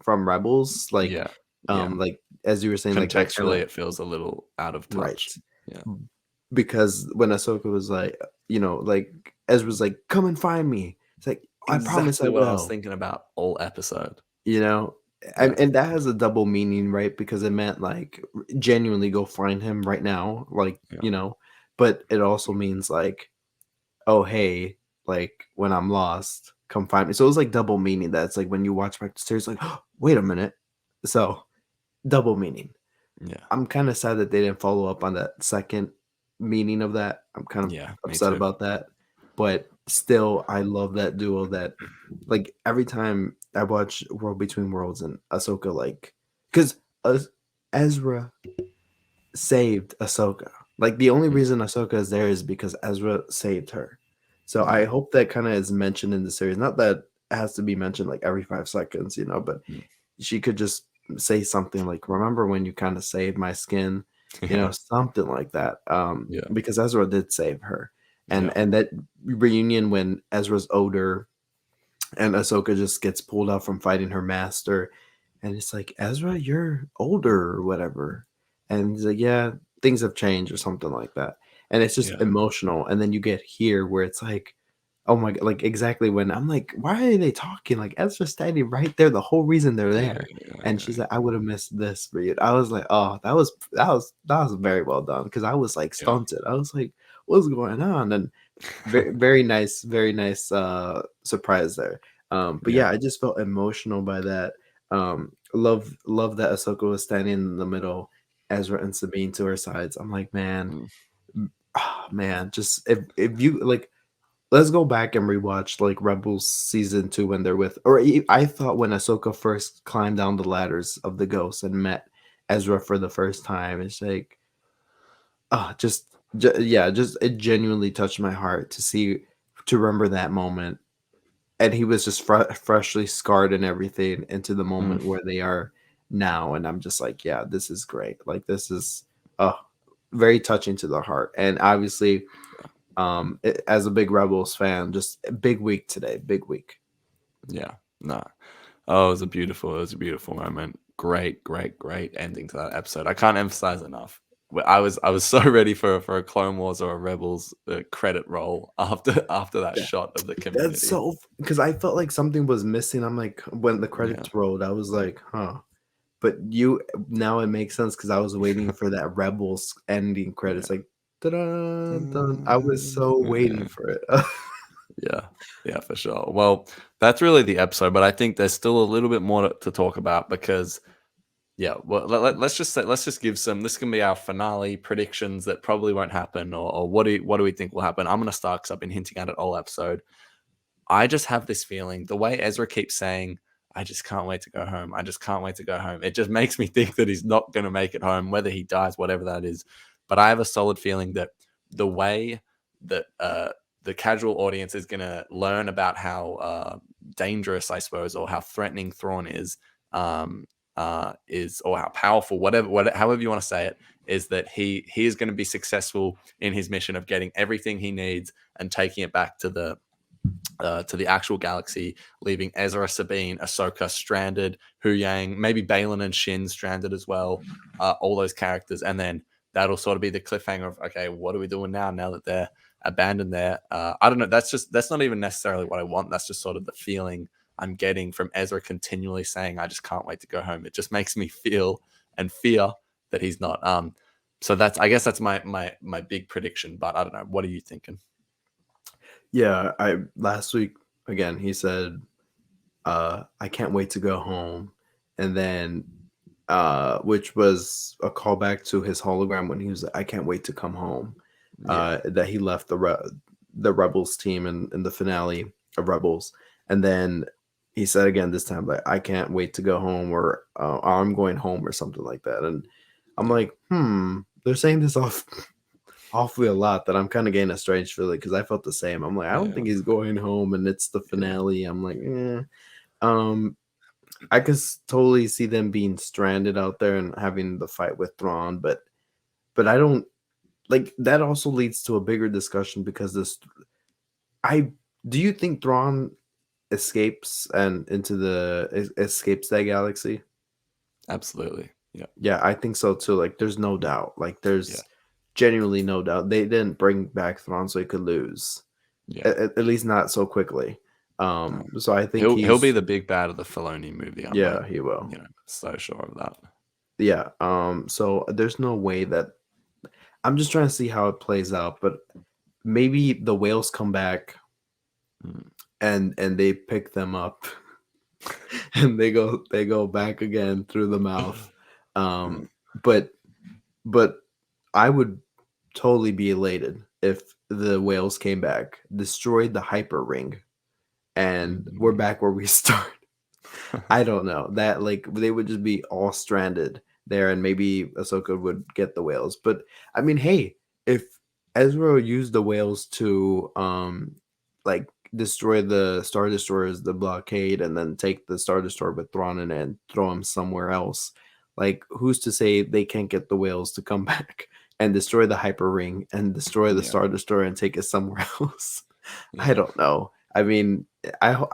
B: from Rebels,
A: Yeah, yeah.
B: like as you were saying, like that kind
A: Contextually,
B: of
A: it feels a little out of
B: right.
A: touch. Yeah,
B: Because when Ahsoka was like, like Ezra's like, "Come and find me." It's like, "I promise I
A: exactly what I was
B: will."
A: thinking about all episode.
B: You know?
A: Yeah,
B: And that has a double meaning, right? Because it meant, like, genuinely go find him right now, like,
A: yeah,
B: but it also means, like, "Oh, hey, like, when I'm lost, come find me." So it was, like, double meaning that it's like when you watch back the series, like, "Oh, wait a minute." So, double meaning.
A: yeah,
B: I'm kinda sad that they didn't follow up on that second meaning of that. I'm kind of
A: yeah. Me
B: upset
A: too.
B: about that, but still, I love that duo that like, every time I watch World Between Worlds and Ahsoka, like 'cause Ezra saved Ahsoka. Like, the only
A: Mm,
B: reason Ahsoka is there is because Ezra saved her. So, I
A: yeah,
B: hope that kinda is mentioned in the series. Not that it has to be mentioned, like, every 5 seconds, but
A: mm,
B: she could just say something like, "Remember when you kinda saved my skin?"
A: yeah,
B: Something like that,
A: yeah,
B: because Ezra did save her.
A: yeah,
B: And that reunion when Ezra's older and Ahsoka just gets pulled out from fighting her master, and it's like, "Ezra, you're older," or whatever, and he's like, "Yeah, things have changed," or something like that, and it's just
A: yeah,
B: emotional, and then you get here where it's like, oh my god, like, exactly when I'm like, "Why are they talking?" Like, Ezra's standing right there, the whole reason they're
A: yeah,
B: there,
A: yeah,
B: and she's
A: yeah,
B: like, "I would've missed this for you." I was like, "Oh, that was very well done because I was, like,
A: yeah,
B: stunted. I was like, "What's going on?" And very nice, surprise there. But
A: yeah,
B: yeah, I just felt emotional by that. Love that Ahsoka was standing in the middle, Ezra and Sabine to her sides. I'm like, man,
A: mm,
B: man, just if you like, let's go back and rewatch like Rebels season 2 when they're with, I thought when Ahsoka first climbed down the ladders of the ghosts and met Ezra for the first time, it's like, yeah, just it genuinely touched my heart to remember that moment and he was just freshly scarred and everything into the
A: Mm,
B: moment where they are now, and I'm just like, yeah, this is great. Like this is uh very touching to the heart. And obviously, as a big Rebels fan, just a big week today, big week.
A: yeah, no. Oh, it was a beautiful moment. Great ending to that episode. I can't emphasize enough. I was so ready for a Clone Wars or a Rebels credit roll after that
B: Yeah,
A: shot of the
B: that's
A: community.
B: so because I felt like something was missing. I'm like, when the
A: Yeah,
B: credits rolled, I was like, huh. But you now it makes sense because I was waiting for that Rebels ending credits,
A: yeah.
B: like dun dun. I was so waiting for it.
A: Yeah, yeah, for sure. Well, that's really the episode, but I think there's still a little bit more to talk about because, yeah, well, let's just say, let's just give some. This can be our finale predictions that probably won't happen, or what do we think will happen? I'm gonna start because I've been hinting at it all episode. I just have this feeling the way Ezra keeps saying, "I just can't wait to go home. I just can't wait to go home." It just makes me think that he's not gonna make it home, whether he dies, whatever that is. But I have a solid feeling that the way that the casual audience is gonna learn about how dangerous, I suppose, or how threatening Thrawn is, or how powerful, whatever, however you want to say it, is that he is going to be successful in his mission of getting everything he needs and taking it back to the actual galaxy, leaving Ezra, Sabine, Ahsoka stranded, Hu Yang, maybe Baylan and Shin stranded as well, all those characters, and then that'll sort of be the cliffhanger of okay, what are we doing now that they're abandoned there? I don't know. That's not even necessarily what I want. That's just sort of the feeling I'm getting from Ezra continually saying, "I just can't wait to go home." It just makes me feel and fear that he's not. So that's I guess that's my big prediction. But I don't know. What are you thinking?
B: Yeah, I last week again he said, I can't wait to go home. And then which was a callback to his hologram when he was like, I can't wait to come home.
A: Yeah,
B: That he left the Rebels team in the finale of Rebels. And then he said again this time, like, I can't wait to go home, or I'm going home, or something like that. And I'm
A: yeah,
B: like, they're saying this awfully a lot, that I'm kind of getting a strange feeling because I felt the same. I'm like, I don't
A: yeah,
B: think he's going home, and it's the
A: yeah.
B: finale. I'm like, um, I could totally see them being stranded out there and having the fight with Thrawn, but I don't like that. Also leads to a bigger discussion because this. I Do you think Thrawn escapes and into escapes that galaxy?
A: Absolutely. Yeah.
B: Yeah, I think so too. Like, there's no doubt. Like,
A: Yeah.
B: there's genuinely no doubt. They didn't bring back Thrawn so he could lose.
A: Yeah.
B: At least not so quickly.
A: No.
B: So I think
A: He'll be
B: he's
A: the big bad of the Filoni movie. I'm like,
B: yeah, he will.
A: so sure of that.
B: Yeah. So there's no way that I'm just trying to see how it plays out, but maybe the whales come back
A: Mm,
B: and they pick them up and they go back again through the mouth.
A: mm,
B: But but I would totally be elated if the whales came back, destroyed the hyper ring, and we're
A: mm.
B: back where we start. I don't know. That, like, they would just be all stranded there, and maybe Ahsoka would get the whales. But I mean, hey, if Ezra used the whales to like destroy the Star Destroyers, the blockade, and then take the Star Destroyer with Thrawn in it and throw him somewhere else, like, who's to say they can't get the whales to come back and destroy the hyper ring and destroy the
A: Yeah.
B: Star Destroyer and take it somewhere else? I
A: Yeah.
B: don't know. I mean, I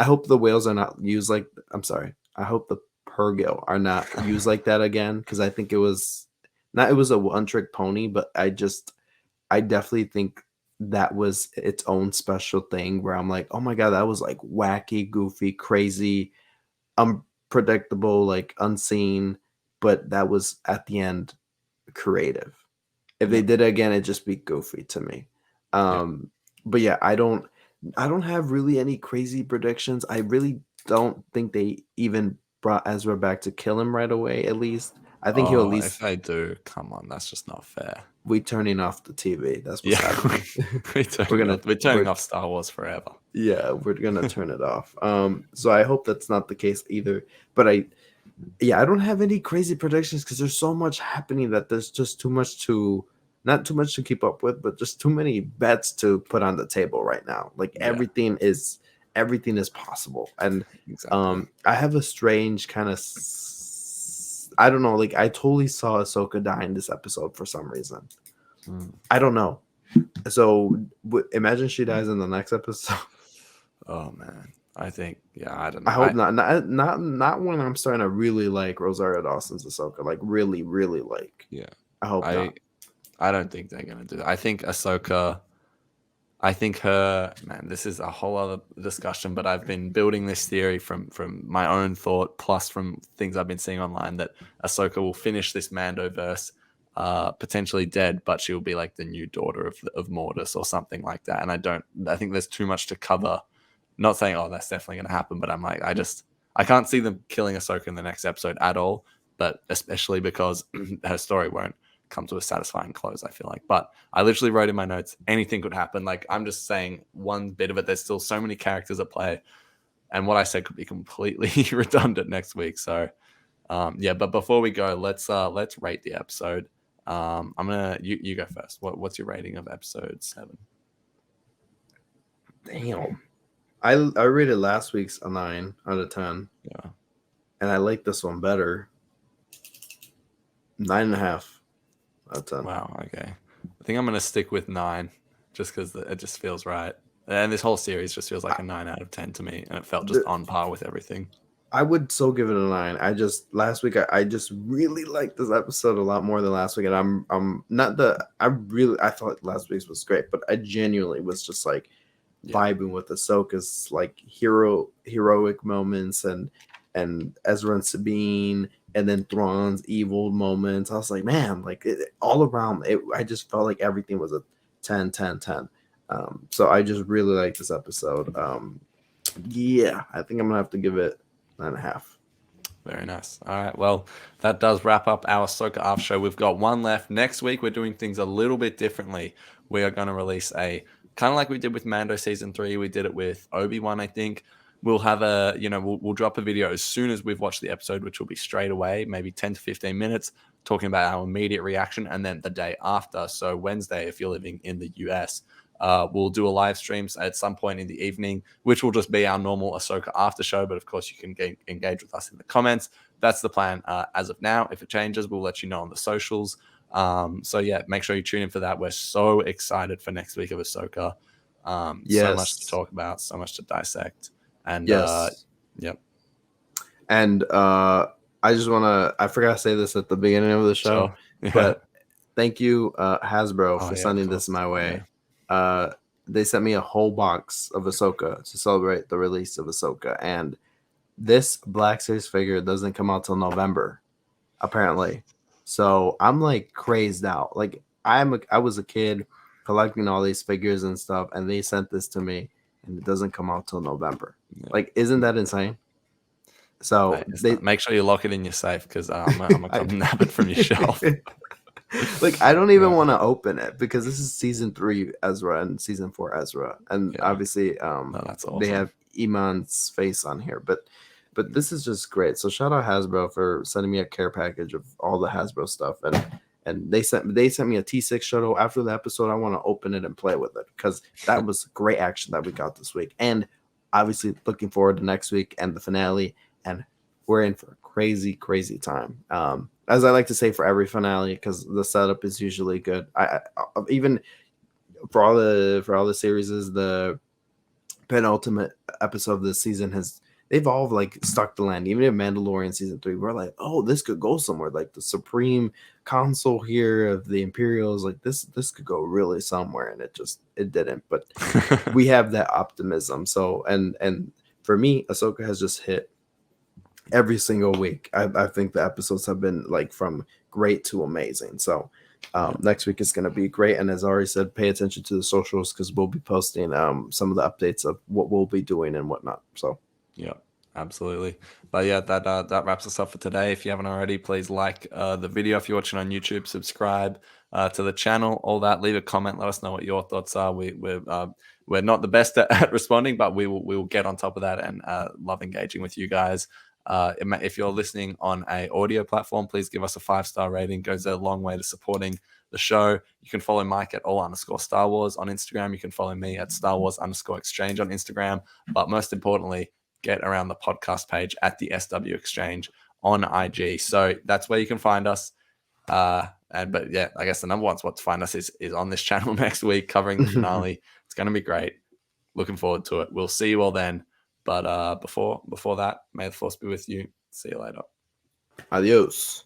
B: I hope the whales are not used like I'm sorry. I hope the Purrgil are not used like that again, because I think it was not it was a one trick pony, but I definitely think that was its own special thing where I'm like, oh my god, that was like wacky, goofy, crazy, unpredictable, like unseen, but that was at the end creative. If they
A: Yeah.
B: did it again, it'd just be goofy to me.
A: Yeah.
B: But yeah, I don't have really any crazy predictions. I really don't think they even brought Ezra back to kill him right away, at least. I think he'll at
A: Oh, if
B: least
A: they do, come on, that's just not fair.
B: we turning off the TV. That's what's
A: Yeah.
B: happening.
A: We're we're turning
B: We're
A: off Star Wars forever.
B: yeah, we're gonna turn it off. So I hope that's not the case either. But I don't have any crazy predictions because there's so much happening that there's just too much to not too much to keep up with, but just too many bets to put on the table right now. Like,
A: Yeah.
B: everything is possible. And
A: Exactly.
B: I have a strange kind of I don't know, like I totally saw Ahsoka die in this episode for some reason.
A: Mm.
B: I don't know. So imagine she dies in the next episode.
A: Oh man, I think I don't
B: I
A: know.
B: hope not. Not when I'm starting to really like Rosario Dawson's Ahsoka. Like really, really like.
A: Yeah,
B: I hope
A: I
B: not.
A: I don't think they're gonna do that. I think Ahsoka. I think her man. This is a whole other discussion, but I've been building this theory from my own thought, plus from things I've been seeing online, that Ahsoka will finish this Mandoverse, potentially dead, but she will be like the new daughter of Mortis or something like that. And I think there's too much to cover. Not saying, oh, that's definitely going to happen, but I'm like, I can't see them killing Ahsoka in the next episode at all. But especially because her story won't come to a satisfying close, I feel like. But I literally wrote in my notes, anything could happen. Like, I'm just saying one bit of it. There's still so many characters at play, and what I said could be completely redundant next week. So, yeah. But before we go, let's rate the episode. You go first. What's your rating of episode 7?
B: Damn. I rated last week's a 9 out of 10.
A: Yeah.
B: And I like this one better. 9.5 out of 10.
A: Wow. Okay. I think I'm gonna stick with 9, just because it just feels right. And this whole series just feels like a 9 out of 10 to me, and it felt just on par with everything.
B: I would so give it a 9. I just last week I just really liked this episode a lot more than last week, and I'm not I thought last week's was great, but I genuinely was just like vibing with Ahsoka's like heroic moments and Ezra and Sabine, and then Thrawn's evil moments. I was like, man, like all around it, I just felt like everything was a 10, 10, 10. So I just really like this episode. Yeah, I think I'm gonna have to give it 9.5.
A: Very nice. All right. Well, that does wrap up our Ahsoka After Show. We've got one left. Next week, we're doing things a little bit differently. We are going to release a kind of like we did with Mando season 3. We did it with Obi-Wan, I think. We'll have we'll drop a video as soon as we've watched the episode, which will be straight away, maybe 10 to 15 minutes, talking about our immediate reaction. And then the day after, so Wednesday, if you're living in the US, we'll do a live stream at some point in the evening, which will just be our normal Ahsoka After Show. But of course, you can engage with us in the comments. That's the plan as of now. If it changes, we'll let you know on the socials. So yeah, make sure you tune in for that. We're so excited for next week of Ahsoka. So much to talk about, so much to dissect. And yep.
B: And I just want to, I forgot to say this at the beginning of the show,
A: Sure. Yeah.
B: but thank you, Hasbro, for sending this my way.
A: Yeah.
B: They sent me a whole box of Ahsoka to celebrate the release of Ahsoka. And this Black Series figure doesn't come out till November, apparently. So I'm like crazed out. Like I was a kid collecting all these figures and stuff, and they sent this to me, and it doesn't come out till November. Yeah. Like, isn't that insane? So
A: make sure you lock it in your safe, because I'm gonna come nab it from your shelf.
B: Like, I don't even want to open it, because this is season 3 Ezra and season 4 Ezra, and obviously that's awesome. They have Iman's face on here, but this is just great. So shout out Hasbro for sending me a care package of all the Hasbro stuff, and they sent me a T6 shuttle. After the episode, I want to open it and play with it, because that was great action that we got this week, and obviously looking forward to next week and the finale, and we're in for a crazy time. As I like to say for every finale, because the setup is usually good. I even for all the series, the penultimate episode of this season they've all like stuck the land. Even in Mandalorian season 3, we're like, oh, this could go somewhere. Like the Supreme Council here of the Imperials, like this could go really somewhere, and it didn't. But we have that optimism. So and for me, Ahsoka has just hit every single week. I think the episodes have been like from great to amazing. So next week is going to be great. And as Ari said, pay attention to the socials, because we'll be posting some of the updates of what we'll be doing and whatnot. So
A: yeah, absolutely. But yeah, that wraps us up for today. If you haven't already, please like the video. If you're watching on YouTube, subscribe to the channel, all that. Leave a comment, let us know what your thoughts are. We're not the best at responding, but we will get on top of that, and love engaging with you guys. If you're listening on a audio platform, please give us a 5-star rating. It goes a long way to supporting the show. You can follow Mike at all_Star Wars on Instagram. You can follow me at Star Wars_Exchange on Instagram. But most importantly, get around the podcast page at the SW Exchange on IG. So that's where you can find us. But yeah, I guess the number one spot to find us is on this channel next week, covering the finale. It's going to be great. Looking forward to it. We'll see you all then. But before that, may the force be with you. See you later.
B: Adios.